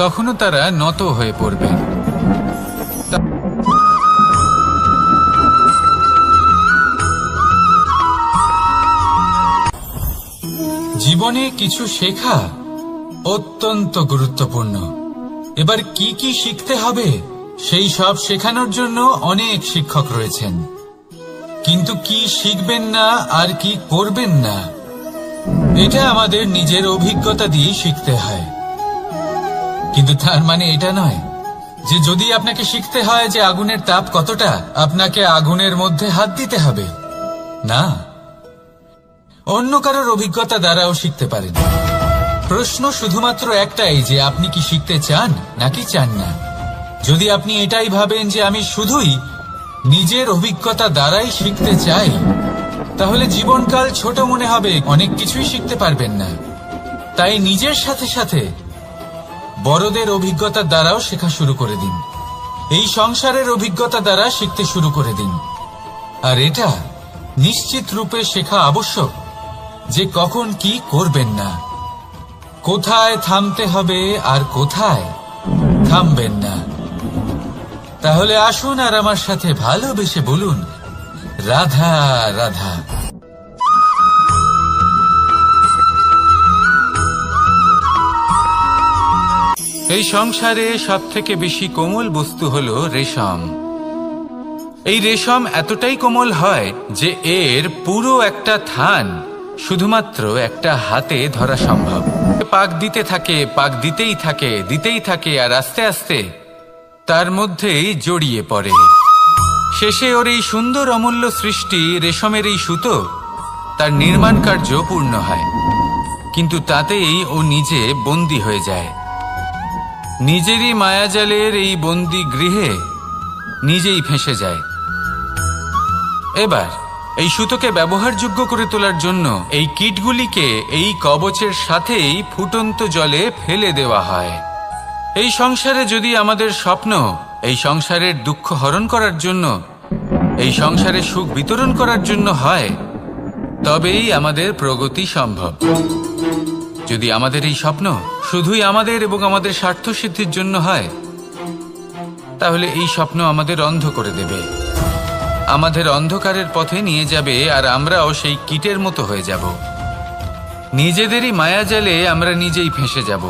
তখনও তারা নত হয়ে পড়বেন। জীবনে কিছু শেখা অত্যন্ত গুরুত্বপূর্ণ। এবার কি কি শিখতে হবে সেই সব শেখানোর জন্য অনেক শিক্ষক রয়েছেন, কিন্তু কি শিখবেন না আর কি করবেন না, এটা আমাদের নিজের অভিজ্ঞতা দিয়ে শিখতে হয়। কিন্তু তার মানে এটা নয় যে যদি আপনাকে শিখতে হয় যে আগুনের তাপ কতটা, আপনাকে আগুনের মধ্যে হাত দিতে হবে। না, অন্য কারোর অভিজ্ঞতা দ্বারাও শিখতে পারেন। প্রশ্ন শুধুমাত্র একটাই যে আপনি কি শিখতে চান নাকি চান না। যদি আপনি এটাই ভাবেন যে আমি শুধুই নিজের অভিজ্ঞতা দ্বারাই শিখতে চাই, তাহলে জীবনকাল ছোট মনে হবে, অনেক কিছুই শিখতে পারবেন না। তাই নিজের সাথে সাথে বড়দের অভিজ্ঞতার দ্বারাও শেখা শুরু করে দিন। এই সংসারের অভিজ্ঞতা দ্বারা শিখতে শুরু করে দিন। আর এটা নিশ্চিত রূপে শেখা আবশ্যক যে কখন কি করবেন না, কোথায় থামতে হবে আর কোথায় থামবেন না। তাহলে আসুন আর আমার সাথে ভালোবেসে বলুন, রাধা রাধা। এই সংসারে সবথেকে বেশি কোমল বস্তু হলো রেশম। এই রেশম এতটাই কোমল হয় যে এর পুরো একটা থান শুধুমাত্র একটা হাতে ধরা সম্ভব। পাক দিতে থাকে, পাক দিতেই থাকে আর আস্তে আস্তে তার মধ্যেই জড়িয়ে পড়ে। শেষে ওর এই সুন্দর অমূল্য সৃষ্টি রেশমের এই সুতো তার নির্মাণ কার্য পূর্ণ হয়, কিন্তু তাতেই ও নিজে বন্দী হয়ে যায়। নিজেরই মায়াজালের এই বন্দী গৃহে নিজেই ফেঁসে যায়। এবার এই সুতোকে ব্যবহারযোগ্য করে তোলার জন্য এই কীটগুলিকে এই কবচের সাথেই ফুটন্ত জলে ফেলে দেওয়া হয়। এই সংসারে যদি আমাদের স্বপ্ন এই সংসারের দুঃখ হরণ করার জন্য, এই সংসারে সুখ বিতরণ করার জন্য হয়, তবেই আমাদের প্রগতি সম্ভব। যদি আমাদের এই স্বপ্ন শুধুই আমাদের এবং আমাদের স্বার্থ সিদ্ধির জন্য হয়, তাহলে এই স্বপ্ন আমাদের অন্ধ করে দেবে, আমাদের অন্ধকারের পথে নিয়ে যাবে, আর আমরাও সেই কীটের মতো হয়ে যাব। নিজেদেরই মায়াজালে আমরা নিজেই ফেঁসে যাব,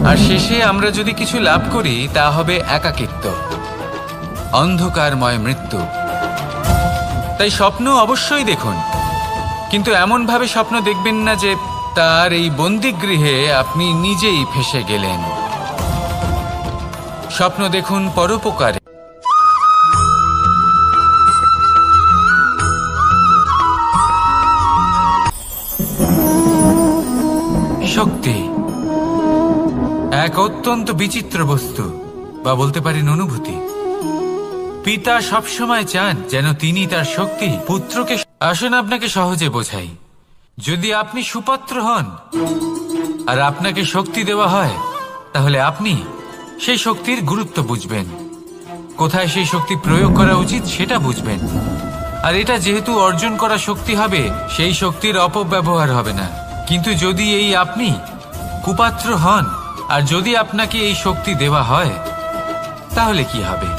আর শেষে আমরা যদি কিছু লাভ করি তা হবে একাকিত্ব, অন্ধকারময় মৃত্যু। তাই স্বপ্ন অবশ্যই দেখুন, কিন্তু এমন ভাবে স্বপ্ন দেখবেন না যে তার এই বন্দিগৃহে আপনি নিজেই ফেঁসে গেলেন। স্বপ্ন দেখুন পরোপকারে। শক্তি এক অত্যন্ত বিচিত্র বস্তু, বা বলতে পারেন অনুভূতি। পিতা সবসময় চান যেন তিনি তার শক্তি পুত্রকে। আসুন আপনাকে সহজে বোঝাই। যদি আপনি সুপাত্র হন আর আপনাকে শক্তি দেওয়া হয়, তাহলে আপনি সেই শক্তির গুরুত্ব বুঝবেন, কোথায় সেই শক্তি প্রয়োগ করা উচিত সেটা বুঝবেন। আর এটা যেহেতু অর্জন করা শক্তি হবে, সেই শক্তির অপব্যবহার হবে না। কিন্তু যদি এই আপনি কুপাত্র হন আর যদি আপনাকে এই শক্তি দেওয়া হয়, তাহলে কি হবে?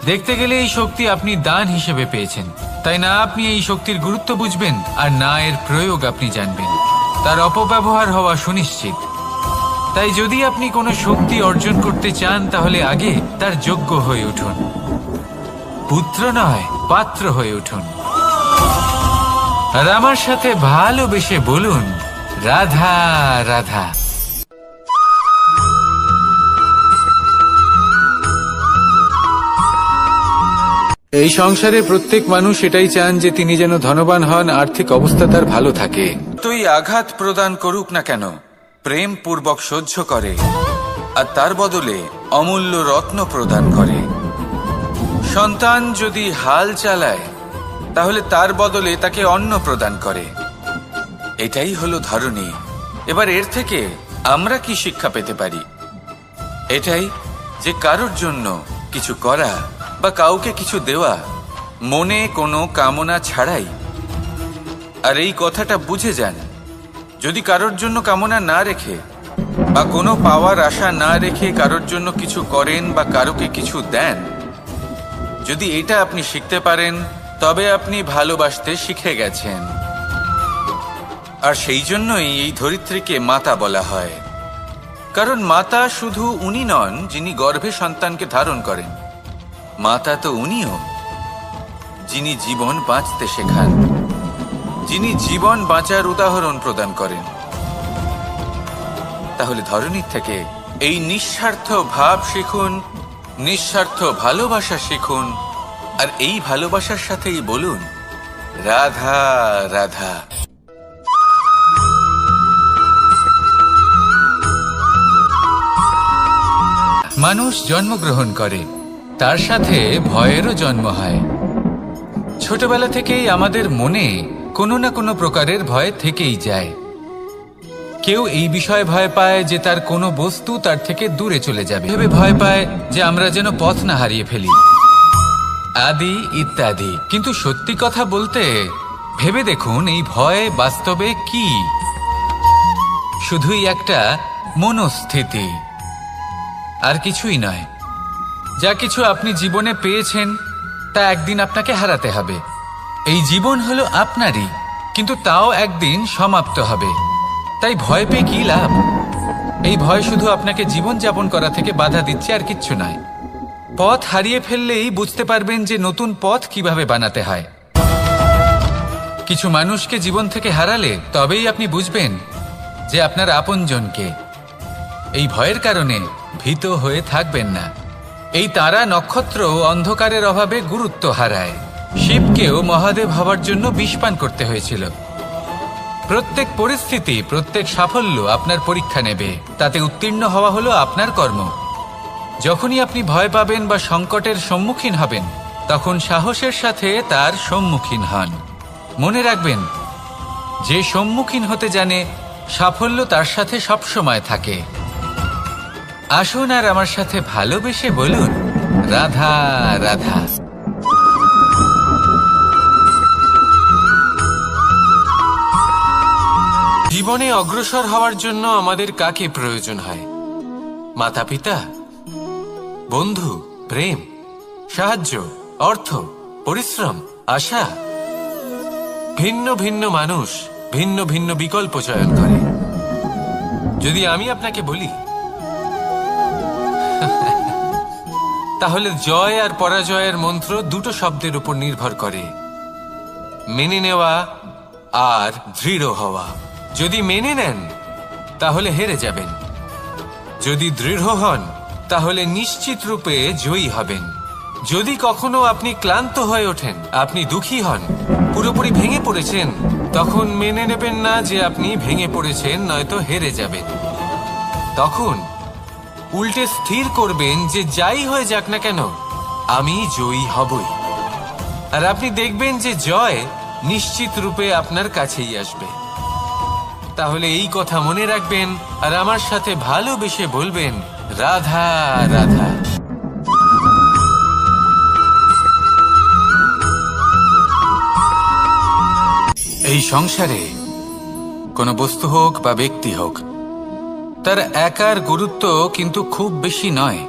দেখতে গেলে এই শক্তি আপনি দান হিসেবে পেয়েছেন, তাই না আপনি এই শক্তির গুরুত্ব বুঝবেন আর না এর প্রয়োগ আপনি জানবেন। তার অপব্যবহার হওয়া সুনিশ্চিত। তাই যদি আপনি কোনো শক্তি অর্জন করতে চান, তাহলে আগে তার যোগ্য হয়ে উঠুন, পুত্র নয় পাত্র হয়ে উঠুন। আর আমার সাথে ভালোবেসে বলুন, রাধা রাধা। এই সংসারে প্রত্যেক মানুষ এটাই চান যে তিনি যেন ধনবান হন, আর্থিক অবস্থা তার ভালো থাকে। তুই আঘাত প্রদান করুক না কেন, প্রেম পূর্বক সহ্য করে আর তার বদলে অমূল্য রত্ন প্রদান করে। সন্তান যদি হাল চালায়, তাহলে তার বদলে তাকে অন্ন প্রদান করে। এটাই হলো ধরনী। এবার এর থেকে আমরা কি শিক্ষা পেতে পারি? এটাই যে কারোর জন্য কিছু করা বা কাউকে কিছু দেওয়া মনে কোনো কামনা ছাড়াই। আর এই কথাটা বুঝে যান, যদি কারোর জন্য কামনা না রেখে বা কোনো পাওয়ার আশা না রেখে কারোর জন্য কিছু করেন বা কারোকে কিছু দেন, যদি এটা আপনি শিখতে পারেন, তবে আপনি ভালোবাসতে শিখে গেছেন। আর সেই জন্যই এই ধরিত্রীকে মাতা বলা হয়, কারণ মাতা শুধু উনি নন যিনি গর্ভে সন্তানকে ধারণ করেন, মাতা তো উনিও যিনি জীবন বাঁচতে শেখান, যিনি জীবন বাঁচার উদাহরণ প্রদান করেন। তাহলে ধরনীর থেকে এই নিঃস্বার্থ ভাব শিখুন, নিঃস্বার্থ ভালোবাসা শিখুন, আর এই ভালোবাসার সাথেই বলুন, রাধা রাধা। মানুষ জন্মগ্রহণ করে, তার সাথে ভয়েরও জন্ম হয়। ছোটবেলা থেকেই আমাদের মনে কোনো না কোনো প্রকারের ভয় থেকেই যায়। কেউ এই বিষয়ে ভয় পায় যে তার কোনো বস্তু তার থেকে দূরে চলে যাবে, ভেবে ভয় পায় যে আমরা যেন পথ না হারিয়ে ফেলি, আদি ইত্যাদি। কিন্তু সত্যি কথা বলতে ভেবে দেখুন, এই ভয় বাস্তবে কি? শুধুই একটা মনস্থিতি, আর কিছুই নয়। যা কিছু আপনি জীবনে পেয়েছেন তা একদিন আপনাকে হারাতে হবে। এই জীবন হলো আপনারই, কিন্তু তাও একদিন সমাপ্ত হবে। তাই ভয় পেয়ে কি লাভ? এই ভয় শুধু আপনাকে জীবনযাপন করা থেকে বাধা দিচ্ছে, আর কিচ্ছু নয়। পথ হারিয়ে ফেললেই বুঝতে পারবেন যে নতুন পথ কিভাবে বানাতে হয়। কিছু মানুষকে জীবন থেকে হারালে তবেই আপনি বুঝবেন যে আপনার আপনজনকে। এই ভয়ের কারণে ভীত হয়ে থাকবেন না। এই তারা নক্ষত্র অন্ধকারের অভাবে গুরুত্ব হারায়। শিবকেও মহাদেব হওয়ার জন্য বিষপান করতে হয়েছিল। প্রত্যেক পরিস্থিতি, প্রত্যেক সাফল্য আপনার পরীক্ষা নেবে, তাতে উত্তীর্ণ হওয়া হলো আপনার কর্ম। যখনই আপনি ভয় পাবেন বা সংকটের সম্মুখীন হবেন, তখন সাহসের সাথে তার সম্মুখীন হন। মনে রাখবেন, যে সম্মুখীন হতে জানে সাফল্য তার সাথে সবসময় থাকে। আসুন আর আমার সাথে ভালোবেসে বলুন, রাধা রাধা। জীবনে অগ্রসর হওয়ার জন্য আমাদের কাকে প্রয়োজন হয়? মাতা পিতা, বন্ধু, প্রেম, সাহায্য, অর্থ, পরিশ্রম, আশা। ভিন্ন ভিন্ন মানুষ ভিন্ন ভিন্ন বিকল্প চয়ন করে। যদি আমি আপনাকে বলি, তাহলে জয় আর পরাজয়ের মন্ত্র দুটো শব্দের উপর নির্ভর করে, মেনে নেওয়া আর দৃঢ় হওয়া। যদি মেনে নেন তাহলে হেরে যাবেন, যদি দৃঢ় হন তাহলে নিশ্চিত রূপে জয়ী হবেন। যদি কখনো আপনি ক্লান্ত হয়ে ওঠেন, আপনি দুঃখী হন, পুরোপুরি ভেঙে পড়েছেন, তখন মেনে নেবেন না যে আপনি ভেঙে পড়েছেন, নয়তো হেরে যাবেন। তখন উল্টে স্থির করবেন যে যাই হয়ে যাক না কেন, আমি জয়ী হবই। আর আপনি দেখবেন যে জয় নিশ্চিত রূপে আপনার কাছেই আসবে। তাহলে এই কথা মনে রাখবেন আর আমার সাথে ভালোবেসে বলবেন, রাধা রাধা। এই সংসারে কোনো বস্তু হোক বা ব্যক্তি হোক, তার একার গুরুত্ব কিন্তু খুব বেশি নয়।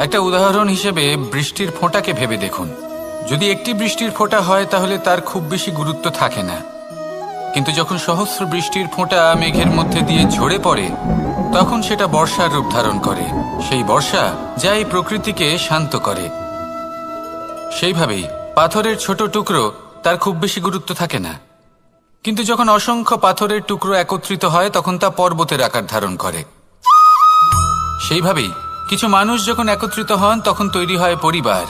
একটা উদাহরণ হিসেবে বৃষ্টির ফোঁটাকে ভেবে দেখুন। যদি একটি বৃষ্টির ফোঁটা হয় তাহলে তার খুব বেশি গুরুত্ব থাকে না, কিন্তু যখন সহস্র বৃষ্টির ফোঁটা মেঘের মধ্যে দিয়ে ঝরে পড়ে, তখন সেটা বর্ষার রূপ ধারণ করে। সেই বর্ষা যা এই প্রকৃতিকে শান্ত করে। সেইভাবেই পাথরের ছোট টুকরো, তার খুব বেশি গুরুত্ব থাকে না, কিন্তু যখন অসংখ্য পাথরের টুকরো একত্রিত হয় তখন তা পর্বতের আকার ধারণ করে। সেইভাবেই কিছু মানুষ যখন একত্রিত হন তখন তৈরি হয় পরিবার,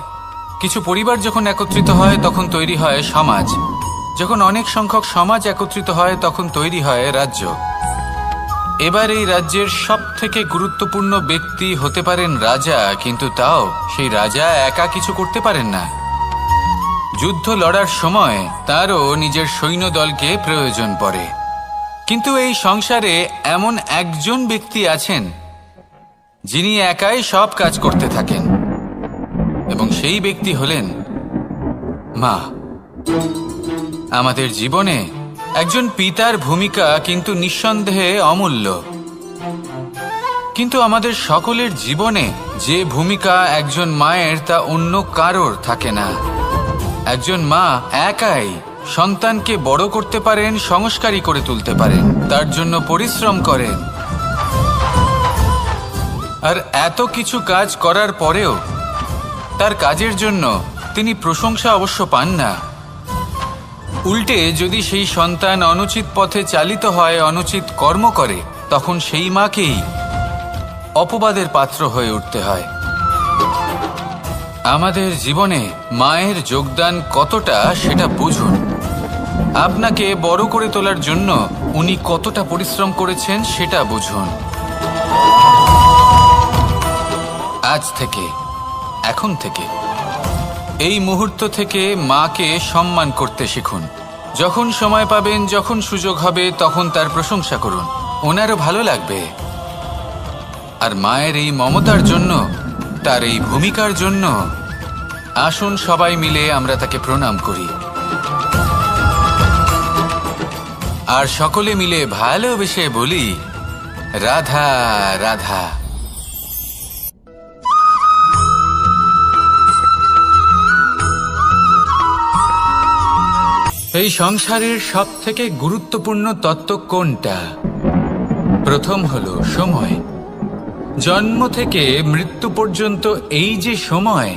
কিছু পরিবার যখন একত্রিত হয় তখন তৈরি হয় সমাজ, যখন অনেক সংখ্যক সমাজ একত্রিত হয় তখন তৈরি হয় রাজ্য। এবার এই রাজ্যের সবথেকে গুরুত্বপূর্ণ ব্যক্তি হতে পারেন রাজা, কিন্তু তাও সেই রাজা একা কিছু করতে পারেন না। যুদ্ধ লড়ার সময় তারও নিজের সৈন্যদলকে প্রয়োজন পড়ে। কিন্তু এই সংসারে এমন একজন ব্যক্তি আছেন যিনি একাই সব কাজ করতে থাকেন, এবং সেই ব্যক্তি হলেন মা। আমাদের জীবনে একজন পিতার ভূমিকা কিন্তু নিঃসন্দেহে অমূল্য, কিন্তু আমাদের সকলের জীবনে যে ভূমিকা একজন মায়ের তা অন্য কারোর থাকে না। একজন মা একাই সন্তানকে বড় করতে পারেন, সংস্কারী করে তুলতে পারেন, তার জন্য পরিশ্রম করেন। আর এত কিছু কাজ করার পরেও তার কাজের জন্য তিনি প্রশংসা অবশ্য পান না। উল্টে যদি সেই সন্তান অনুচিত পথে চালিত হয়, অনুচিত কর্ম করে, তখন সেই মাকেই অপবাদের পাত্র হয়ে উঠতে হয়। আমাদের জীবনে মায়ের যোগদান কতটা সেটা বুঝুন। আপনাকে বড় করে তোলার জন্য উনি কতটা পরিশ্রম করেছেন সেটা বুঝুন। আজ থেকে, এখন থেকে, এই মুহূর্ত থেকে মাকে সম্মান করতে শিখুন। যখন সময় পাবেন, যখন সুযোগ হবে, তখন তার প্রশংসা করুন, ওনারও ভালো লাগবে। আর মায়ের এই মমতার জন্য, তার এই ভূমিকার জন্য আসুন সবাই মিলে আমরা তাকে প্রণাম করি, আর সকলে মিলে ভালোবেসে বলি, রাধা রাধা। এই সংসারের সব থেকে গুরুত্বপূর্ণ তত্ত্ব কোনটা? প্রথম হলো সময়। জন্ম থেকে মৃত্যু পর্যন্ত এই যে সময়,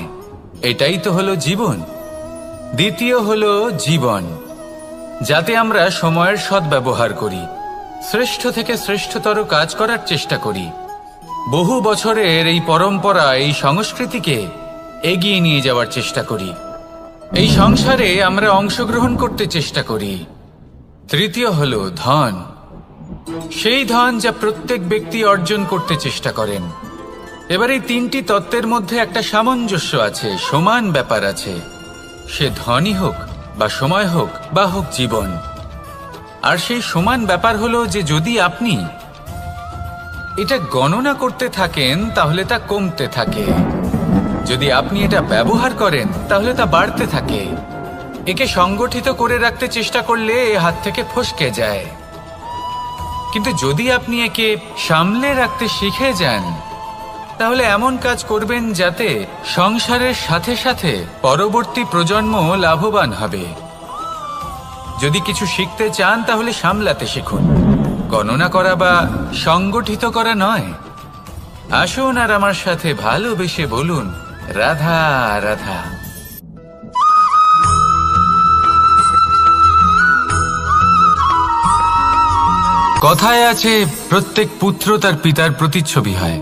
এটাই তো হলো জীবন। দ্বিতীয় হলো জীবন, যাতে আমরা সময়ের সদ্ব্যবহার করি, শ্রেষ্ঠ থেকে শ্রেষ্ঠতর কাজ করার চেষ্টা করি, বহু বছরের এই পরম্পরা, এই সংস্কৃতিকে এগিয়ে নিয়ে যাওয়ার চেষ্টা করি, এই সংসারে আমরা অংশগ্রহণ করতে চেষ্টা করি। তৃতীয় হলো ধন, সেই ধন যা প্রত্যেক ব্যক্তি অর্জন করতে চেষ্টা করেন। এবার এই তিনটি তত্ত্বের মধ্যে একটা সামঞ্জস্য আছে, সমান ব্যাপার আছে, সে ধনই হোক বা সময় হোক বা হোক জীবন। আর সেই সমান ব্যাপার হলো যে যদি আপনি এটা গণনা করতে থাকেন তাহলে তা কমতে থাকে, যদি আপনি এটা ব্যবহার করেন তাহলে তা বাড়তে থাকে। একে সংগঠিত করে রাখতে চেষ্টা করলে এ হাত থেকে ফসকে যায়, কিন্তু যদি আপনি একে সামলে রাখতে শিখে যান তাহলে এমন কাজ করবেন যাতে সংসারের সাথে সাথে পরবর্তী প্রজন্ম লাভবান হবে। যদি কিছু শিখতে চান তাহলে সামলাতে শিখুন, গণনা করা বা সংগঠিত করা নয়। আসুন আর আমার সাথে ভালোবেসে বলুন, রাধা রাধা। কথায় আছে, প্রত্যেক পুত্র তার পিতার প্রতিচ্ছবি হয়,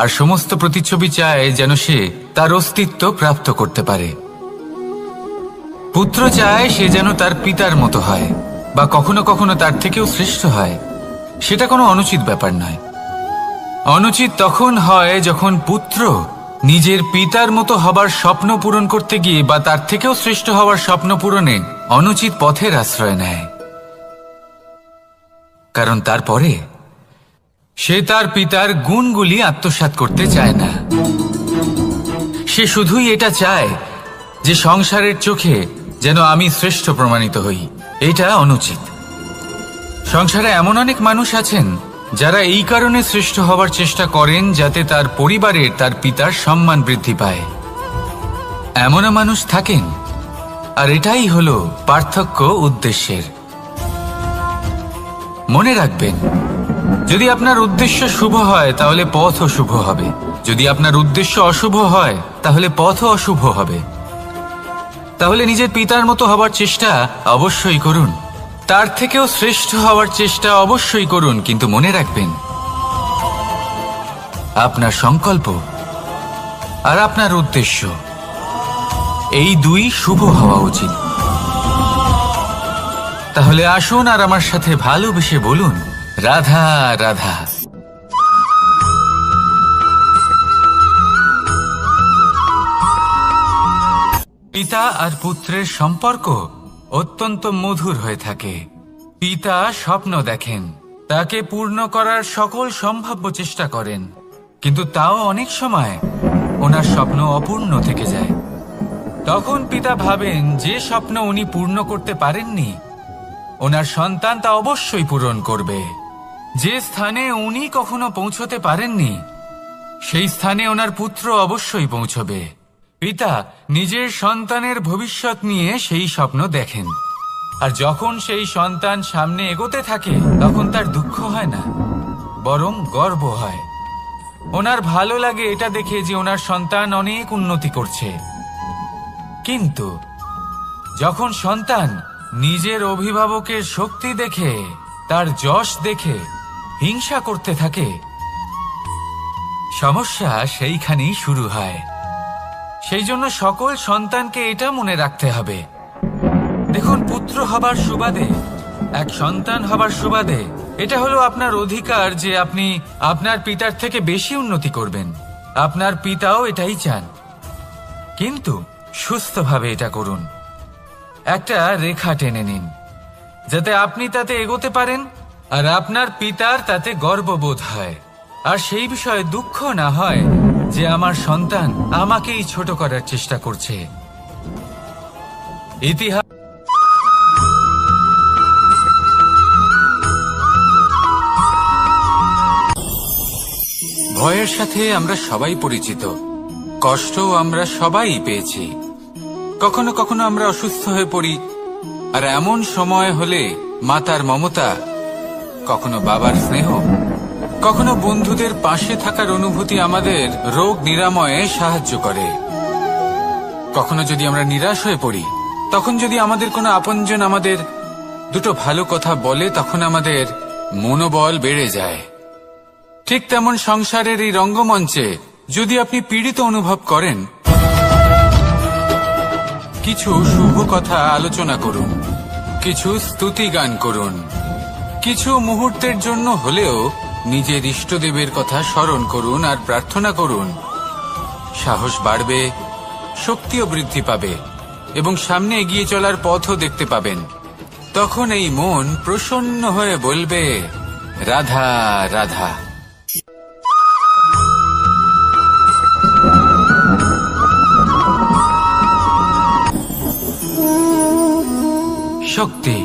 আর সমস্ত প্রতিচ্ছবি চায় যেন সে তার অস্তিত্ব প্রাপ্ত করতে পারে। পুত্র চায় সে যেন তার পিতার মতো হয়, বা কখনো কখনো তার থেকেও শ্রেষ্ঠ হয়। সেটা কোনো অনুচিত ব্যাপার নয়। অনুচিত তখন হয় যখন পুত্র নিজের পিতার মতো হবার স্বপ্ন পূরণ করতে গিয়ে বা তার থেকেও শ্রেষ্ঠ হওয়ার স্বপ্ন পূরণে অনুচিত পথের আশ্রয় নেয়। কারণ তারপরে সে তার পিতার গুণগুলি আত্মসাৎ করতে চায় না। সে শুধুই এটা চায় যে সংসারের চোখে যেন আমি শ্রেষ্ঠ প্রমাণিত হই। এটা অনুচিত। সংসারে এমন অনেক মানুষ আছেন যারা এই কারণে শ্রেষ্ঠ হবার চেষ্টা করেন যাতে তার পরিবারের, তার পিতার সম্মান বৃদ্ধি পায়। এমনও মানুষ থাকেন, আর এটাই হলো পার্থক্য উদ্দেশ্যের। মনে রাখবেন, যদি আপনার উদ্দেশ্য শুভ হয় তাহলে পথও শুভ হবে, যদি আপনার উদ্দেশ্য অশুভ হয় তাহলে পথও অশুভ হবে। তাহলে নিজের পিতার মতো হবার চেষ্টা অবশ্যই করুন, তার থেকেও শ্রেষ্ঠ হওয়ার চেষ্টা অবশ্যই করুন, কিন্তু মনে রাখবেন আপনার সংকল্প আর আপনার উদ্দেশ্য এই দুই শুভ হওয়া উচিত। তাহলে আসুন আর আমার সাথে ভালোবেসে বলুন, রাধা রাধা। পিতা আর পুত্রের সম্পর্ক অত্যন্ত মধুর হয়ে থাকে। পিতা স্বপ্ন দেখেন, তাকে পূর্ণ করার সকল সম্ভাব্য চেষ্টা করেন, কিন্তু তাও অনেক সময় ওনার স্বপ্ন অপূর্ণ থেকে যায়। তখন পিতা ভাবেন যে স্বপ্ন উনি পূর্ণ করতে পারেননি, ওনার সন্তান তা অবশ্যই পূরণ করবে। যে স্থানে উনি কখনো পৌঁছতে পারেননি, সেই স্থানে ওনার পুত্র অবশ্যই পৌঁছবে। পিতা নিজের সন্তানের ভবিষ্যৎ নিয়ে সেই স্বপ্ন দেখেন, আর যখন সেই সন্তান সামনে এগোতে থাকে তখন তার দুঃখ হয় না, বরং গর্ব হয়। ওনার ভালো লাগে এটা দেখে যে ওনার সন্তান অনেক উন্নতি করছে। কিন্তু যখন সন্তান নিজের অভিভাবকের শক্তি দেখে, তার যশ দেখে হিংসা করতে থাকে, সমস্যা সেইখানেই শুরু হয়। সেই জন্য সকল সন্তানকে এটা মনে রাখতে হবে, দেখুন, পুত্র হবার সুবাদে, এক সন্তান হবার সুবাদে এটা হলো আপনার অধিকার যে আপনি আপনার পিতার থেকে বেশি উন্নতি করবেন। আপনার পিতাও এটাই চান, কিন্তু সুস্থভাবে এটা করুন। একটা রেখা টেনে নিন, যাতে আপনি তাতে এগোতে পারেন আর আপনার পিতার তাতে গর্ববোধ হয়, আর সেই বিষয়ে দুঃখ না হয় যে আমার সন্তান আমাকেই ছোট করার চেষ্টা করছে। ইতিহাস ভয়ের সাথে আমরা সবাই পরিচিত, কষ্টও আমরা সবাই পেয়েছি। কখনো কখনো আমরা অসুস্থ হয়ে পড়ি, আর এমন সময় হলে মাতার মমতা, কখনো বাবার স্নেহ, কখনো বন্ধুদের পাশে থাকার অনুভূতি আমাদের রোগ নিরাময়ে সাহায্য করে। কখনো যদি আমরা নিরাশ হয়ে পড়ি, তখন যদি আমাদের কোনো আপনজন আমাদের দুটো ভালো কথা বলে, তখন আমাদের মনোবল বেড়ে যায়। ঠিক তেমন সংসারের এই রঙ্গমঞ্চে যদি আপনি পীড়িত অনুভব করেন, কিছু শুভ কথা আলোচনা করুন, কিছু স্তুতি গান করুন, কিছু মুহূর্তের জন্য হলেও নিজের ইষ্টদেবের কথা স্মরণ করুন আর প্রার্থনা করুন। সাহস বাড়বে, শক্তিও বৃদ্ধি পাবে এবং সামনে এগিয়ে চলার পথও দেখতে পাবেন। তখন এই মন প্রসন্ন হয়ে বলবে, রাধা রাধা। শক্তি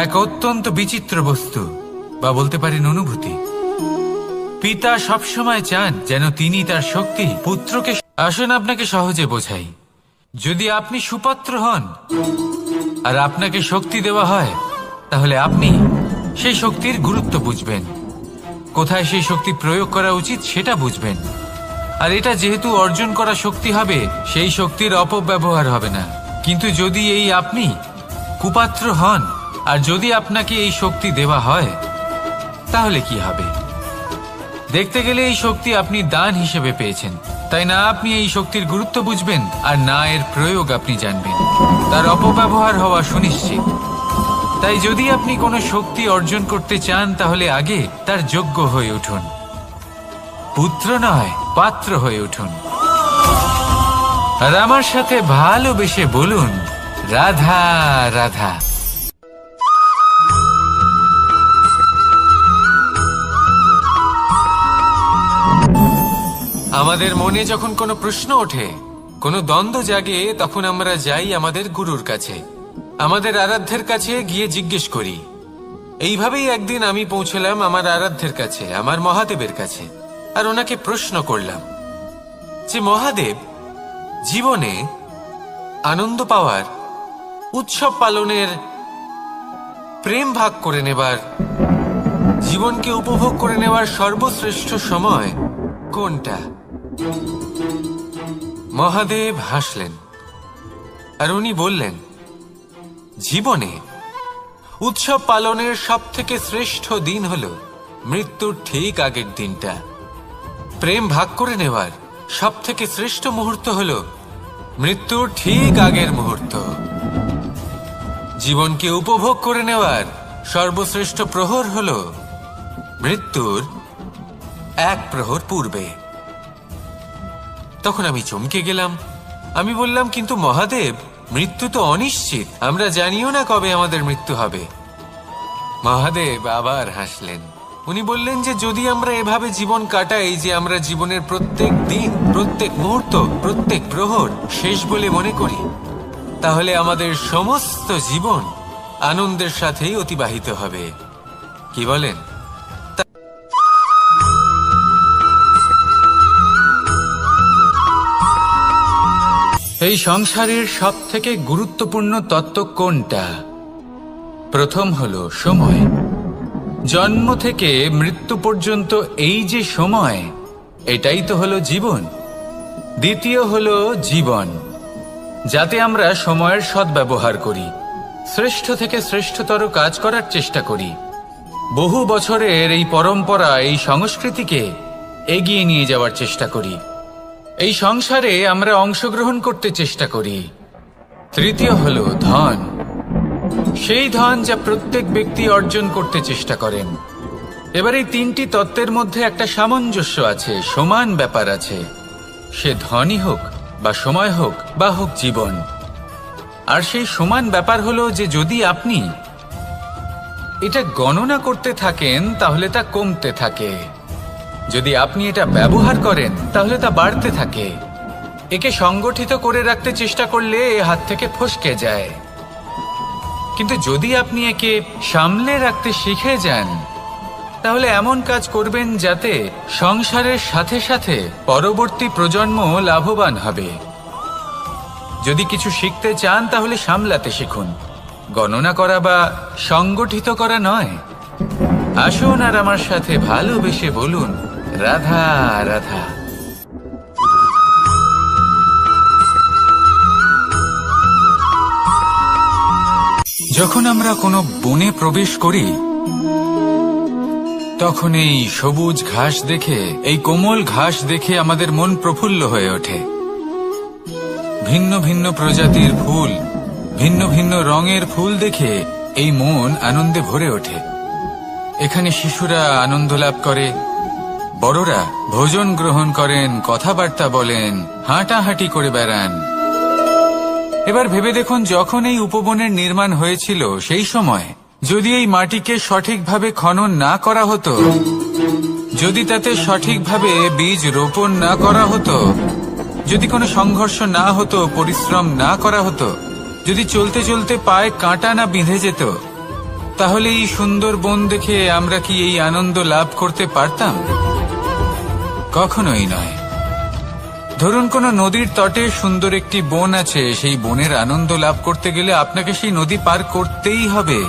এক অত্যন্ত বিচিত্র বস্তু, বা বলতে পারেন অনুভূতি। পিতা সবসময় চান যেন তিনি তার শক্তি পুত্রকে। আসুন আপনাকে সহজে বোঝাই। যদি আপনি সুপাত্র হন আর আপনাকে শক্তি দেওয়া হয়, তাহলে আপনি সেই শক্তির গুরুত্ব বুঝবেন, কোথায় সেই শক্তি প্রয়োগ করা উচিত সেটা বুঝবেন। আর এটা যেহেতু অর্জন করা শক্তি হবে, সেই শক্তির অপব্যবহার হবে না। কিন্তু যদি এই আপনি কুপাত্র হন আর যদি আপনাকে এই শক্তি দেওয়া হয়, তাহলে কি হবে? দেখতে গেলে এই শক্তি আপনি দান হিসেবে পেয়েছেন, তাই না আপনি এই শক্তির গুরুত্ব বুঝবেন আর না এর প্রয়োগ আপনি জানবেন। তার অপব্যবহার হওয়া সুনিশ্চিত। তাই যদি আপনি কোনো শক্তি অর্জন করতে চান, তাহলে আগে তার যোগ্য হয়ে উঠুন। পুত্র নয়, পাত্র হয়ে উঠুন। আর আমার সাথে ভালোবেসে বলুন, রাধা রাধা। আমাদের মনে যখন কোনো প্রশ্ন ওঠে, কোনো দ্বন্দ্ব জাগে, তখন আমরা যাই আমাদের গুরুর কাছে, আমাদের আরাধ্যের কাছে গিয়ে জিজ্ঞেস করি। এইভাবেই একদিন আমি পৌঁছলাম আমার আরাধ্যের কাছে, আমার মহাদেবের কাছে, আর ওনাকে প্রশ্ন করলাম যে মহাদেব, জীবনে আনন্দ পাওয়ার, উৎসব পালনের, প্রেম ভাগ করে নেবার, জীবনকে উপভোগ করে নেওয়ার সর্বশ্রেষ্ঠ সময় কোনটা? মহাদেব হাসলেন আর উনি বললেন, জীবনে উৎসব পালনের সব থেকে শ্রেষ্ঠ দিন হল মৃত্যুর ঠিক আগের দিনটা। প্রেম ভাগ করে নেওয়ার সব থেকে শ্রেষ্ঠ মুহূর্ত হল মৃত্যুর ঠিক আগের মুহূর্ত। জীবনকে উপভোগ করে নেওয়ার সর্বশ্রেষ্ঠ প্রহর হল মৃত্যুর এক প্রহর পূর্বে। তখন আমি চমকে গেলাম। আমি বললাম, কিন্তু মহাদেব, মৃত্যু তো অনিশ্চিত, আমরা জানিও না কবে আমাদের মৃত্যু হবে। মহাদেব আবার হাসলেন। উনি বললেন যে যদি আমরা এভাবে জীবন কাটাই যে আমরা জীবনের প্রত্যেক দিন, প্রত্যেক মুহূর্ত, প্রত্যেক প্রহর শেষ বলে মনে করি, তাহলে আমাদের সমস্ত জীবন আনন্দের সাথেই অতিবাহিত হবে। কি বলেন? এই সংসারের সব থেকে গুরুত্বপূর্ণ তত্ত্ব কোনটা? প্রথম হলো সময়। জন্ম থেকে মৃত্যু পর্যন্ত এই যে সময়, এটাই তো হলো জীবন। দ্বিতীয় হলো জীবন, যাতে আমরা সময়ের সদ্ব্যবহার করি, শ্রেষ্ঠ থেকে শ্রেষ্ঠতর কাজ করার চেষ্টা করি। বহু বছরের এই পরম্পরা, এই সংস্কৃতিকে এগিয়ে নিয়ে যাওয়ার চেষ্টা করি। এই সংসারে আমরা অংশগ্রহণ করতে চেষ্টা করি। তৃতীয় হলো ধন, সেই ধন যা প্রত্যেক ব্যক্তি অর্জন করতে চেষ্টা করেন। এবার এই তিনটি তত্ত্বের মধ্যে একটা সামঞ্জস্য আছে, সমান ব্যাপার আছে। সে ধনই হোক বা সময় হোক বা হোক জীবন। আর সেই সমান ব্যাপার হলো যে যদি আপনি এটা গণনা করতে থাকেন তাহলে তা কমতে থাকে, যদি আপনি এটা ব্যবহার করেন তাহলে তা বাড়তে থাকে। একে সংগঠিত করে রাখতে চেষ্টা করলে এ হাত থেকে ফসকে যায়, কিন্তু যদি আপনি একে সামলে রাখতে শিখে যান তাহলে এমন কাজ করবেন যাতে সংসারের সাথে সাথে পরবর্তী প্রজন্ম লাভবান হবে। যদি কিছু শিখতে চান তাহলে সামলাতে শিখুন, গণনা করা বা সংগঠিত করা নয়। আসুন আর আমার সাথে ভালোবেসে বলুন, রাধা রাধা। যখন আমরা কোনো বনে প্রবেশ করি তখন এই সবুজ ঘাস দেখে, এই কোমল ঘাস দেখে আমাদের মন প্রফুল্ল হয়ে ওঠে। ভিন্ন ভিন্ন প্রজাতির ফুল, ভিন্ন ভিন্ন রঙের ফুল দেখে এই মন আনন্দে ভরে ওঠে। এখানে শিশুরা আনন্দ লাভ করে, বড়রা ভোজন গ্রহণ করেন, কথাবার্তা বলেন, হাঁটাহাঁটি করে বেড়ান। এবার ভেবে দেখুন, যখন এই উপবনের নির্মাণ হয়েছিল সেই সময় যদি এই মাটিকে সঠিকভাবে খনন না করা হতো, যদি তাতে সঠিকভাবে বীজ রোপণ না করা হতো, যদি কোনো সংঘর্ষ না হতো, পরিশ্রম না করা হতো, যদি চলতে চলতে পায়ে কাঁটা না বিঁধে যেত, তাহলে এই সুন্দর বন দেখে আমরা কি এই আনন্দ লাভ করতে পারতাম? কখনোই নয়। ধরুন কোনো নদীর তটে সুন্দর একটি বন আছে, সেই বনের আনন্দ লাভ করতে গেলে আপনাকে সেই নদী পার করতেই হবে।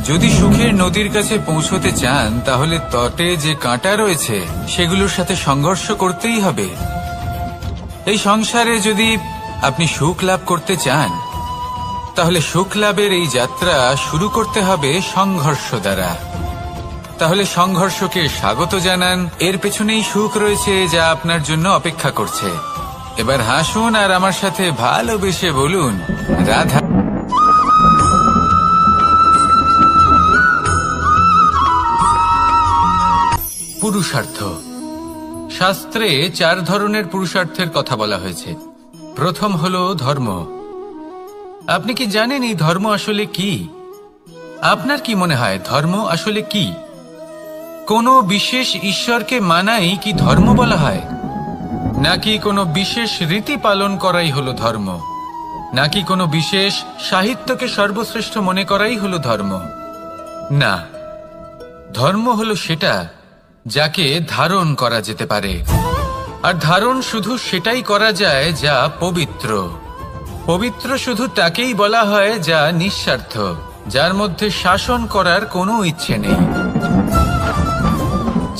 যদি সুখের নদীর কাছে পৌঁছতে চান তাহলে তটে যে কাঁটা রয়েছে সেগুলোর সাথে সংঘর্ষ করতেই হবে। এই সংসারে যদি আপনি সুখ লাভ করতে চান তাহলে সুখ লাভের এই যাত্রা শুরু করতে হবে সংঘর্ষ দ্বারা। তাহলে সংঘর্ষকে স্বাগত জানান, এর পেছনেই সুখ রয়েছে যা আপনার জন্য অপেক্ষা করছে। এবার হাসুন আর আমার সাথে ভালোবেসে বলুন, রাধা। পুরুষার্থ। শাস্ত্রে 4 ধরনের পুরুষার্থের কথা বলা হয়েছে। প্রথম হলো ধর্ম। আপনি কি জানেন এই ধর্ম আসলে কি? আপনার কি মনে হয় ধর্ম আসলে কি? কোনো বিশেষ ঈশ্বরকে মানাই কি ধর্ম বলা হয়? নাকি কোনো বিশেষ রীতি পালন করাই হলো ধর্ম? নাকি কোনো বিশেষ সাহিত্যকে সর্বশ্রেষ্ঠ মনে করাই হলো ধর্ম? না, ধর্ম হলো সেটা যাকে ধারণ করা যেতে পারে। আর ধারণ শুধু সেটাই করা যায় যা পবিত্র। পবিত্র শুধু তাকেই বলা হয় যা নিঃস্বার্থ, যার মধ্যে শাসন করার কোনো ইচ্ছে নেই,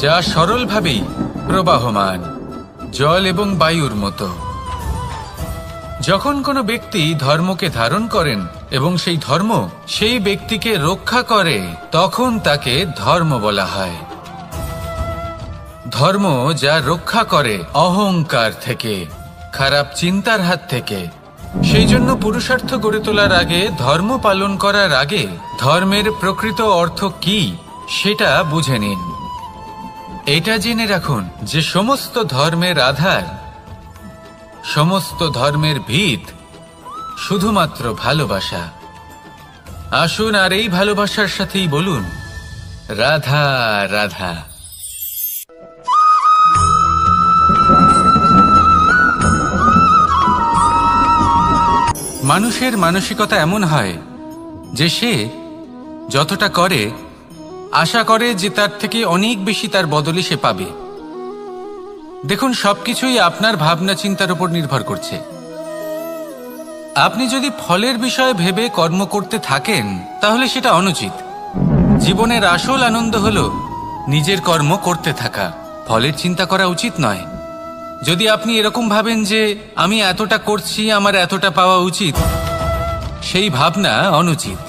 যা সরলভাবেই প্রবাহমান, জল এবং বায়ুর মতো। যখন কোনো ব্যক্তি ধর্মকে ধারণ করেন এবং সেই ধর্ম সেই ব্যক্তিকে রক্ষা করে তখন তাকে ধর্ম বলা হয়। ধর্ম যা রক্ষা করে অহংকার থেকে, খারাপ চিন্তার হাত থেকে। সেই জন্য পুরুষার্থ গড়ে তোলার আগে, ধর্ম পালন করার আগে ধর্মের প্রকৃত অর্থ কি সেটা বুঝে নিন। এটা জেনে রাখুন যে সমস্ত ধর্মের আধার, সমস্ত ধর্মের ভিত শুধুমাত্র ভালোবাসা। আসুন আর এই ভালোবাসার সাথেই বলুন, রাধা রাধা। মানুষের মানসিকতা এমন হয় যে সে যতটা করে আশা করে যে তার থেকে অনেক বেশি তার বদলে সে পাবে। দেখুন, সবকিছুই আপনার ভাবনা চিন্তার উপর নির্ভর করছে। আপনি যদি ফলের বিষয়ে ভেবে কর্ম করতে থাকেন তাহলে সেটা অনুচিত। জীবনের আসল আনন্দ হলো নিজের কর্ম করতে থাকা, ফলের চিন্তা করা উচিত নয়। যদি আপনি এরকম ভাবেন যে আমি এতটা করছি, আমার এতটা পাওয়া উচিত, সেই ভাবনা অনুচিত।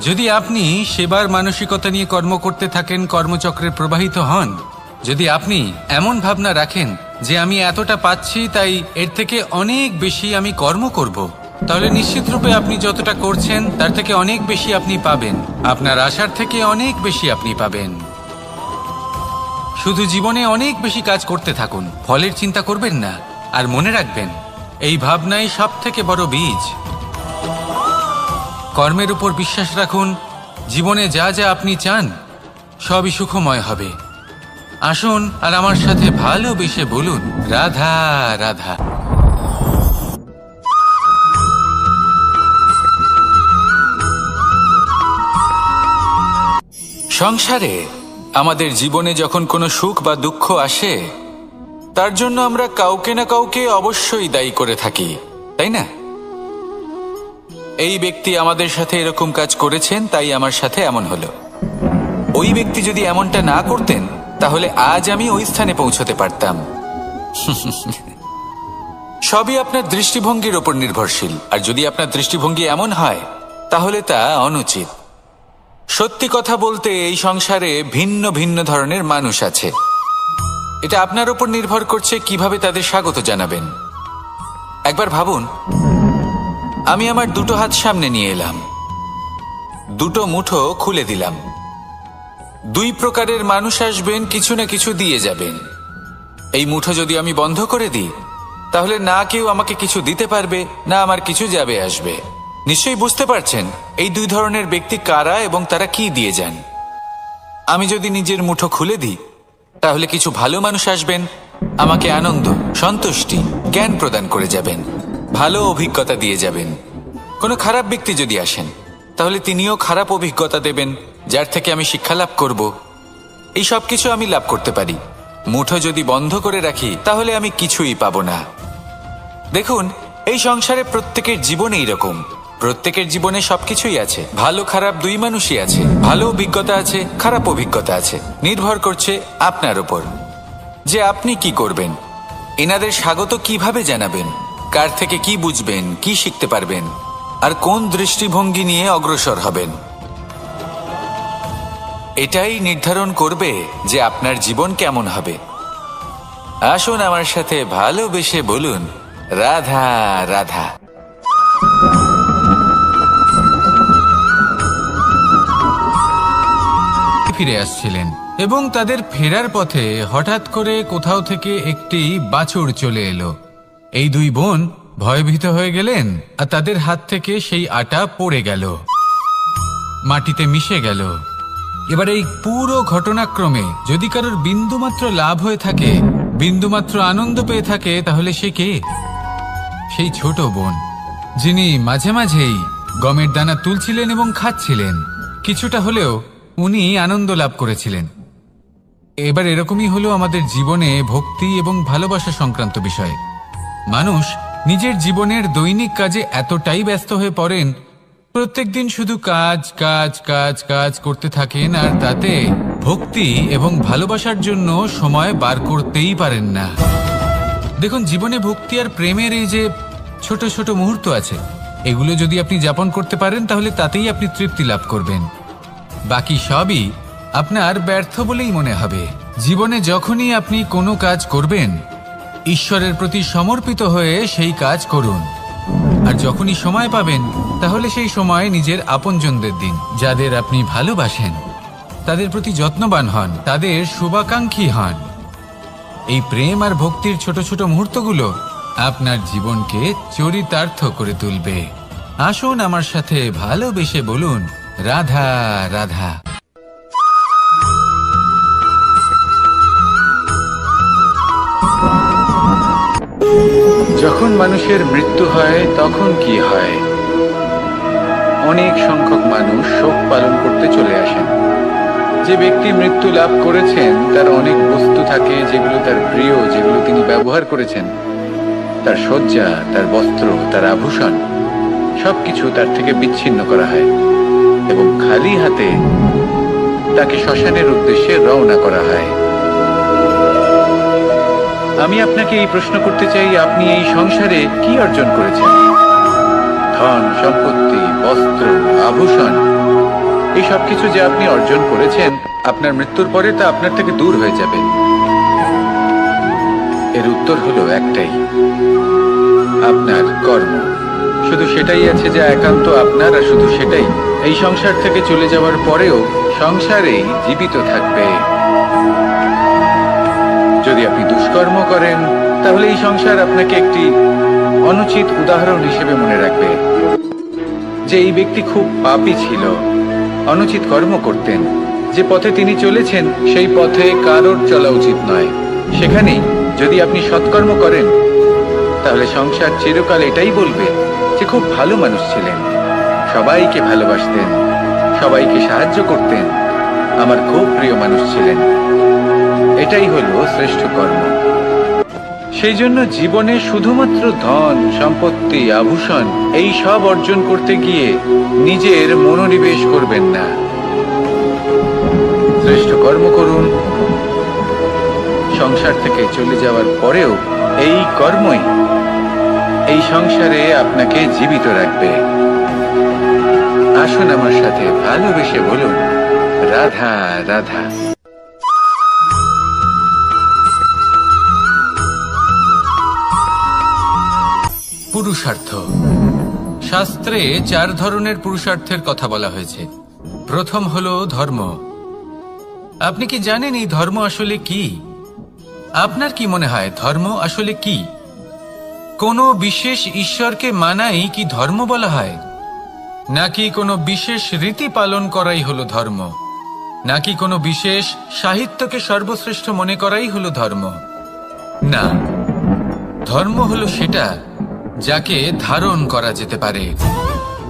যদি আপনি সেবার মানসিকতা নিয়ে কর্ম করতে থাকেন, কর্মচক্রে প্রবাহিত হন, যদি আপনি এমন ভাবনা রাখেন যে আমি এতটা পাচ্ছি তাই এর থেকে অনেক বেশি আমি কর্ম করব, তাহলে নিশ্চিত রূপে আপনি যতটা করছেন তার থেকে অনেক বেশি আপনি পাবেন। আপনার আশার থেকে অনেক বেশি আপনি পাবেন। শুধু জীবনে অনেক বেশি কাজ করতে থাকুন, ফলের চিন্তা করবেন না। আর মনে রাখবেন, এই ভাবনাই সব থেকে বড় বীজ। কর্মের উপর বিশ্বাস রাখুন। জীবনে যা যা আপনি চান সবই সুখময় হবে। আসুন আর আমার সাথে ভালোবেসে বলুন, রাধা রাধা। সংসারে আমাদের জীবনে যখন কোনো সুখ বা দুঃখ আসে, তার জন্য আমরা কাউকে না কাউকে অবশ্যই দায়ী করে থাকি, তাই না? এই ব্যক্তি আমাদের সাথে এরকম কাজ করেছেন, তাই আমার সাথে এমন হলো। ওই ব্যক্তি যদি এমনটা না করতেন, তাহলে আজ আমি ওই স্থানে পৌঁছতে পারতাম। সবই আপনার দৃষ্টিভঙ্গির ওপর নির্ভরশীল। আর যদি আপনার দৃষ্টিভঙ্গি এমন হয়, তাহলে তা অনুচিত। সত্যি কথা বলতে, এই সংসারে ভিন্ন ভিন্ন ধরনের মানুষ আছে। এটা আপনার উপর নির্ভর করছে কিভাবে তাদের স্বাগত জানাবেন। একবার ভাবুন, আমি আমার দুটো হাত সামনে নিয়ে এলাম, দুটো মুঠো খুলে দিলাম। দুই প্রকারের মানুষ আসবেন, কিছু না কিছু দিয়ে যাবেন। এই মুঠো যদি আমি বন্ধ করে দিই, তাহলে না কেউ আমাকে কিছু দিতে পারবে, না আমার কিছু যাবে আসবে। নিশ্চয়ই বুঝতে পারছেন এই দুই ধরনের ব্যক্তি কারা এবং তারা কি দিয়ে যান। আমি যদি নিজের মুঠো খুলে দিই, তাহলে কিছু ভালো মানুষ আসবেন, আমাকে আনন্দ, সন্তুষ্টি, জ্ঞান প্রদান করে যাবেন, ভালো অভিজ্ঞতা দিয়ে যাবেন। কোনো খারাপ ব্যক্তি যদি আসেন, তাহলে তিনিও খারাপ অভিজ্ঞতা দেবেন, যার থেকে আমি শিক্ষা লাভ করব। এই সব কিছু আমি লাভ করতে পারি। মুঠো যদি বন্ধ করে রাখি, তাহলে আমি কিছুই পাবো না। দেখুন, এই সংসারে প্রত্যেকের জীবনে এইরকম। প্রত্যেকের জীবনে সবকিছুই আছে, ভালো খারাপ দুই মানুষই আছে। ভালো অভিজ্ঞতা আছে, খারাপ অভিজ্ঞতা আছে। নির্ভর করছে আপনার উপর যে আপনি কি করবেন, এনাদের স্বাগত কিভাবে জানাবেন, কার থেকে কি বুঝবেন, কি শিখতে পারবেন, আর কোন দৃষ্টিভঙ্গি নিয়ে অগ্রসর হবেন। এটাই নির্ধারণ করবে যে আপনার জীবন কেমন হবে। আসুন আমার সাথে ভালোবেসে বলুন, রাধা রাধা। ফিরে আসছিলেন এবং তাদের ফেরার পথে হঠাৎ করে কোথাও থেকে একটি বাছুর চলে এলো। এই দুই বোন ভয়ভীত হয়ে গেলেন, আর তাদের হাত থেকে সেই আটা পড়ে গেল, মাটিতে মিশে গেল। এবার এই পুরো ঘটনাক্রমে যদি কারোর বিন্দুমাত্র লাভ হয়ে থাকে, বিন্দুমাত্র আনন্দ পেয়ে থাকে, তাহলে সে কে? সেই ছোট বোন, যিনি মাঝে মাঝেই গমের দানা তুলছিলেন এবং খাচ্ছিলেন। কিছুটা হলেও উনি আনন্দ লাভ করেছিলেন। এবার এরকমই হলো আমাদের জীবনে ভক্তি এবং ভালোবাসা সংক্রান্ত বিষয়। মানুষ নিজের জীবনের দৈনিক কাজে এতটাই ব্যস্ত হয়ে পড়েন, প্রত্যেকদিন শুধু কাজ কাজ কাজ কাজ করতে থাকেন, আর তাতে ভক্তি এবং ভালোবাসার জন্য সময় বার করতেই পারেন না। দেখুন, জীবনে ভক্তি আর প্রেমের এই যে ছোট ছোট মুহূর্ত আছে, এগুলো যদি আপনি যাপন করতে পারেন, তাহলে তাতেই আপনি তৃপ্তি লাভ করবেন। বাকি সবই আপনার ব্যর্থ বলেই মনে হবে। জীবনে যখনই আপনি কোনো কাজ করবেন, ঈশ্বরের প্রতি সমর্পিত হয়ে সেই কাজ করুন। আর যখনই সময় পাবেন, তাহলে সেই সময় নিজের আপনজনদের দিন। যাদের আপনি ভালোবাসেন, তাদের প্রতি যত্নবান হন, তাদের শুভাকাঙ্ক্ষী হন। এই প্রেম আর ভক্তির ছোট ছোট মুহূর্তগুলো আপনার জীবনকে চরিতার্থ করে তুলবে। আসুন আমার সাথে ভালোবেসে বলুন, রাধা রাধা। যখন মানুষের মৃত্যু হয়, তখন কি হয়? অনেক সংখ্যক মানুষ শোক পালন করতে চলে আসেন। যে ব্যক্তি মৃত্যু লাভ করেছেন, তার অনেক বস্তু থাকে যেগুলো তার প্রিয়, যেগুলো তিনি ব্যবহার করেছেন। তার শয্যা, তার বস্ত্র, তার আভূষণ, সবকিছু তার থেকে বিচ্ছিন্ন করা হয় এবং খালি হাতে তাকে শ্মশানের উদ্দেশ্যে রওনা করা হয়। আমি আপনাকে এই প্রশ্ন করতে চাই, আপনি এই সংসারে কি অর্জন করেছেন? ধন সম্পত্তি, বস্ত্র, আভূষণ, এই সবকিছু যে আপনি অর্জন করেছেন, আপনার মৃত্যুর পরে তা আপনার থেকে দূর হয়ে যাবে। এর উত্তর হলো একটাই, আপনার কর্ম। শুধু সেটাই আছে যা একান্ত আপনার, আর শুধু সেটাই। এই সংসার থেকে চলে যাওয়ার পরেও সংসারেই জীবিত থাকবে। যদি আপনি দুষ্কর্ম করেন তাহলে এই সংসার আপনাকে একটি অনুচিত উদাহরণ হিসেবে মনে রাখবে যে এই ব্যক্তি খুব পাপী ছিল, অনুচিত কর্ম করতেন। যে পথে তিনি চলেছেন সেই পথে কারোর চলা উচিত নয়। সেখানেই যদি আপনি সৎকর্ম করেন তাহলে সংসার চিরকাল এটাই বলবে যে খুব ভালো মানুষ ছিলেন, সবাইকে ভালোবাসতেন, সবাইকে সাহায্য করতেন, আমার খুব প্রিয় মানুষ ছিলেন। এটাই হলো শ্রেষ্ঠ কর্ম। সেই জন্য জীবনে শুধুমাত্র ধন সম্পত্তি আভূষণ এই সব অর্জন করতে গিয়ে নিজের মনোনিবেশ করবেন না। শ্রেষ্ঠ কর্ম করুন। সংসার থেকে চলে যাওয়ার পরেও এই কর্মই এই সংসারে আপনাকে জীবিত রাখবে। আসুন আমার সাথে ভালোবেসে বলুন, রাধা রাধা। পুরুষার্থ। শাস্ত্রে 4 ধরনের পুরুষার্থের কথা বলা হয়েছে। প্রথম হলো ধর্ম। আপনি কি জানেন এই ধর্ম আসলে কি? আপনার কি মনে হয় ধর্ম আসলে কি? কোনো বিশেষ ঈশ্বরকে মানাই কি ধর্ম বলা হয়? নাকি কোনো বিশেষ রীতি পালন করাই হলো ধর্ম? নাকি কোনো বিশেষ সাহিত্যকে সর্বশ্রেষ্ঠ মনে করাই হলো ধর্ম? না, ধর্ম হলো সেটা যাকে ধারণ করা যেতে পারে।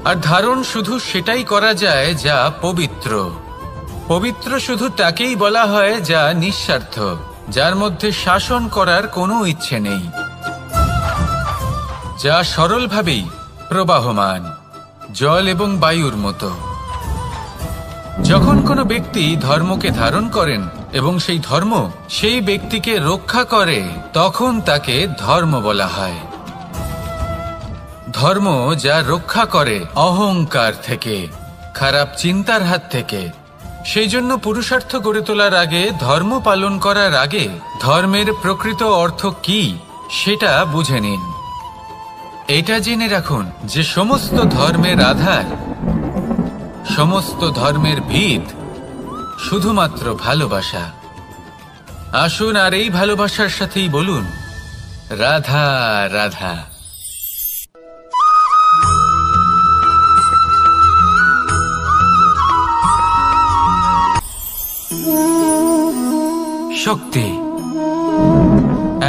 আর ধারণ শুধু সেটাই করা যায় যা পবিত্র। পবিত্র শুধু তাকেই বলা হয় যা নিঃস্বার্থ, যার মধ্যে শাসন করার কোনো ইচ্ছে নেই, যা সরলভাবেই প্রবাহমান, জল এবং বায়ুর মতো। যখন কোনো ব্যক্তি ধর্মকে ধারণ করেন এবং সেই ধর্ম সেই ব্যক্তিকে রক্ষা করে, তখন তাকে ধর্ম বলা হয়। ধর্ম যা রক্ষা করে অহংকার থেকে, খারাপ চিন্তার হাত থেকে। সেই জন্য পুরুষার্থ গড়ে তোলার আগে, ধর্ম পালন করার আগে ধর্মের প্রকৃত অর্থ কি সেটা বুঝে নিন। এটা জেনে রাখুন যে সমস্ত ধর্মের আধার, সমস্ত ধর্মের ভিত শুধুমাত্র ভালোবাসা। আসুন আর এই ভালোবাসার সাথেই বলুন, রাধা রাধা। শক্তি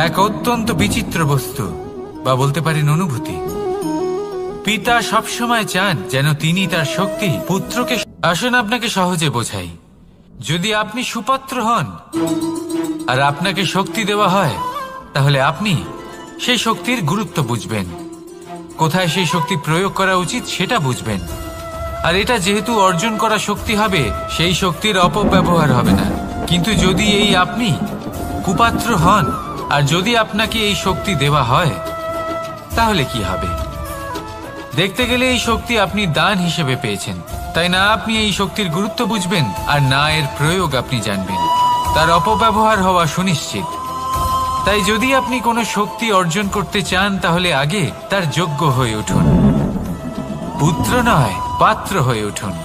এক অত্যন্ত বিচিত্র বস্তু, বা বলতে পারেন অনুভূতি। পিতা সবসময় চান যেন তিনি তার শক্তি পুত্রকে। আসুন আপনাকে সহজে বোঝাই। যদি আপনি সুপাত্র হন আর আপনাকে শক্তি দেওয়া হয়, তাহলে আপনি সেই শক্তির গুরুত্ব বুঝবেন, কোথায় সেই শক্তি প্রয়োগ করা উচিত সেটা বুঝবেন। আর এটা যেহেতু অর্জন করা শক্তি হবে, সেই শক্তির অপব্যবহার হবে না। কিন্তু যদি এই আপনি কুপাত্র হন আর যদি আপনাকে এই শক্তি দেওয়া হয়, তাহলে কি হবে? দেখতে গেলে এই শক্তি আপনি দান হিসেবে পেয়েছেন, তাই না আপনি এই শক্তির গুরুত্ব বুঝবেন আর না এর প্রয়োগ আপনি জানবেন। তার অপব্যবহার হওয়া সুনিশ্চিত। তাই যদি আপনি কোনো শক্তি অর্জন করতে চান, তাহলে আগে তার যোগ্য হয়ে উঠুন। পুত্র নয়, পাত্র হয়ে উঠুন।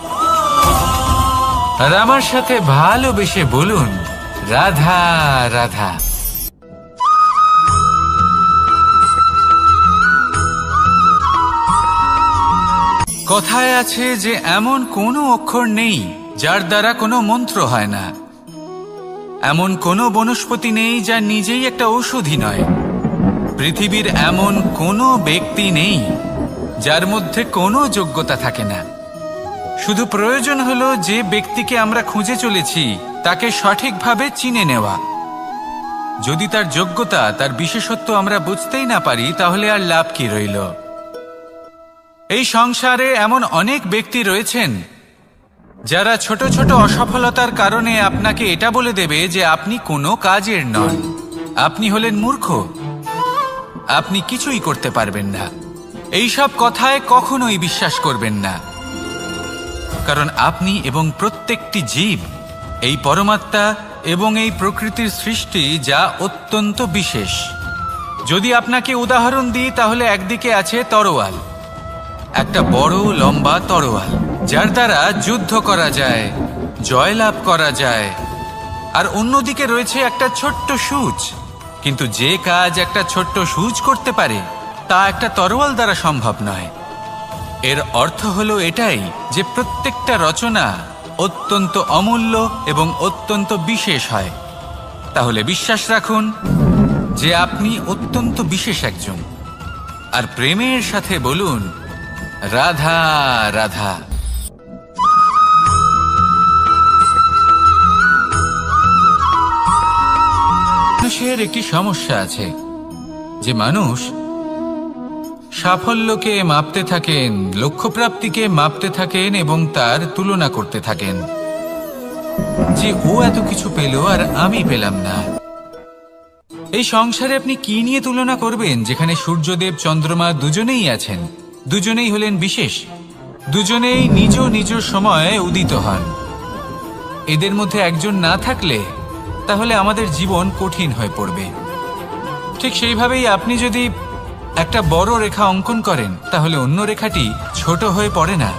আর আমার সাথে ভালোবেসে বলুন, রাধা রাধা। কথায় আছে যে এমন কোনো অক্ষর নেই যার দ্বারা কোনো মন্ত্র হয় না। এমন কোনো বনস্পতি নেই যা নিজেই একটা ঔষধি নয়। পৃথিবীর এমন কোনো ব্যক্তি নেই যার মধ্যে কোনো যোগ্যতা থাকে না। শুধু প্রয়োজন হলো যে ব্যক্তিকে আমরা খুঁজে চলেছি তাকে সঠিকভাবে চিনে নেওয়া। যদি তার যোগ্যতা, তার বিশেষত্ব আমরা বুঝতেই না পারি, তাহলে আর লাভ কি রইল? এই সংসারে এমন অনেক ব্যক্তি রয়েছেন যারা ছোট ছোট অসফলতার কারণে আপনাকে এটা বলে দেবে যে আপনি কোনো কাজের নন, আপনি হলেন মূর্খ, আপনি কিছুই করতে পারবেন না। এইসব কথায় কখনোই বিশ্বাস করবেন না, কারণ আপনি এবং প্রত্যেকটি জীব এই পরমাত্মা এবং এই প্রকৃতির সৃষ্টি, যা অত্যন্ত বিশেষ। যদি আপনাকে উদাহরণ দিই, তাহলে একদিকে আছে তরোয়াল একটা বড় লম্বা তরোয়াল, যার দ্বারা যুদ্ধ করা যায়, জয়লাভ করা যায়। আর অন্যদিকে রয়েছে একটা ছোট্ট সূচ। কিন্তু যে কাজ একটা ছোট্ট সূচ করতে পারে তা একটা তরোয়াল দ্বারা সম্ভব নয়। এর অর্থ হলো এটাই যে প্রত্যেকটা রচনা অত্যন্ত অমূল্য এবং অত্যন্ত বিশেষ হয়। তাহলে বিশ্বাস রাখুন যে আপনি অত্যন্ত বিশেষ একজন, আর প্রেমের সাথে বলুন রাধা রাধা। মানুষের একটি সমস্যা আছে যে মানুষ সাফল্যকে মাপতে থাকেন, লক্ষ্যপ্রাপ্তিকে মাপতে থাকেন এবং তার তুলনা করতে থাকেন যে ও এত কিছু পেল আর আমি পেলাম না। এই সংসারে আপনি কি নিয়ে তুলনা করবেন, যেখানে সূর্যদেব চন্দ্রমা দুজনেই আছেন, দুজনেই হলেন বিশেষ, দুজনেই নিজ নিজ সময়ে উদিত হন। এদের মধ্যে একজন না থাকলে তাহলে আমাদের জীবন কঠিন হয়ে পড়বে। ঠিক সেইভাবেই আপনি যদি একটা বড় রেখা অঙ্কন করেন তাহলে অন্য রেখাটি ছোট হয়ে পড়ে না,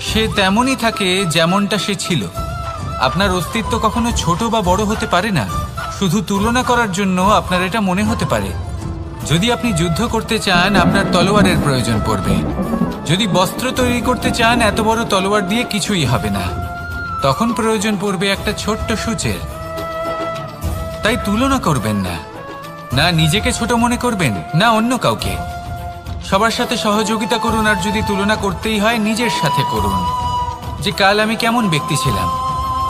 সে তেমনই থাকে যেমনটা সে ছিল। আপনার অস্তিত্ব কখনো ছোট বা বড় হতে পারে না। শুধু তুলনা করার জন্য আপনার এটা মনে হতে পারে। যদি আপনি যুদ্ধ করতে চান আপনার তলোয়ারের প্রয়োজন পড়বে। যদি বস্ত্র তৈরি করতে চান এত বড় তলোয়ার দিয়ে কিছুই হবে না, তখন প্রয়োজন পড়বে একটা ছোট্ট সূচের। তাই তুলনা করবেন না, না নিজেকে ছোট মনে করবেন না অন্য কাউকে। সবার সাথে সহযোগিতা করুন, আর যদি তুলনা করতেই হয় নিজের সাথে করুন যে কাল আমি কেমন ব্যক্তি ছিলাম,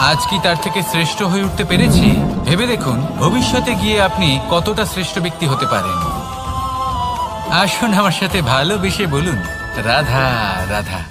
আজ কি তার থেকে শ্রেষ্ঠ হয়ে উঠতে পেরেছি। ভেবে দেখুন ভবিষ্যতে গিয়ে আপনি কতটা শ্রেষ্ঠ ব্যক্তি হতে পারেন। আসুন আমার সাথে ভালোবেসে বলুন রাধা রাধা।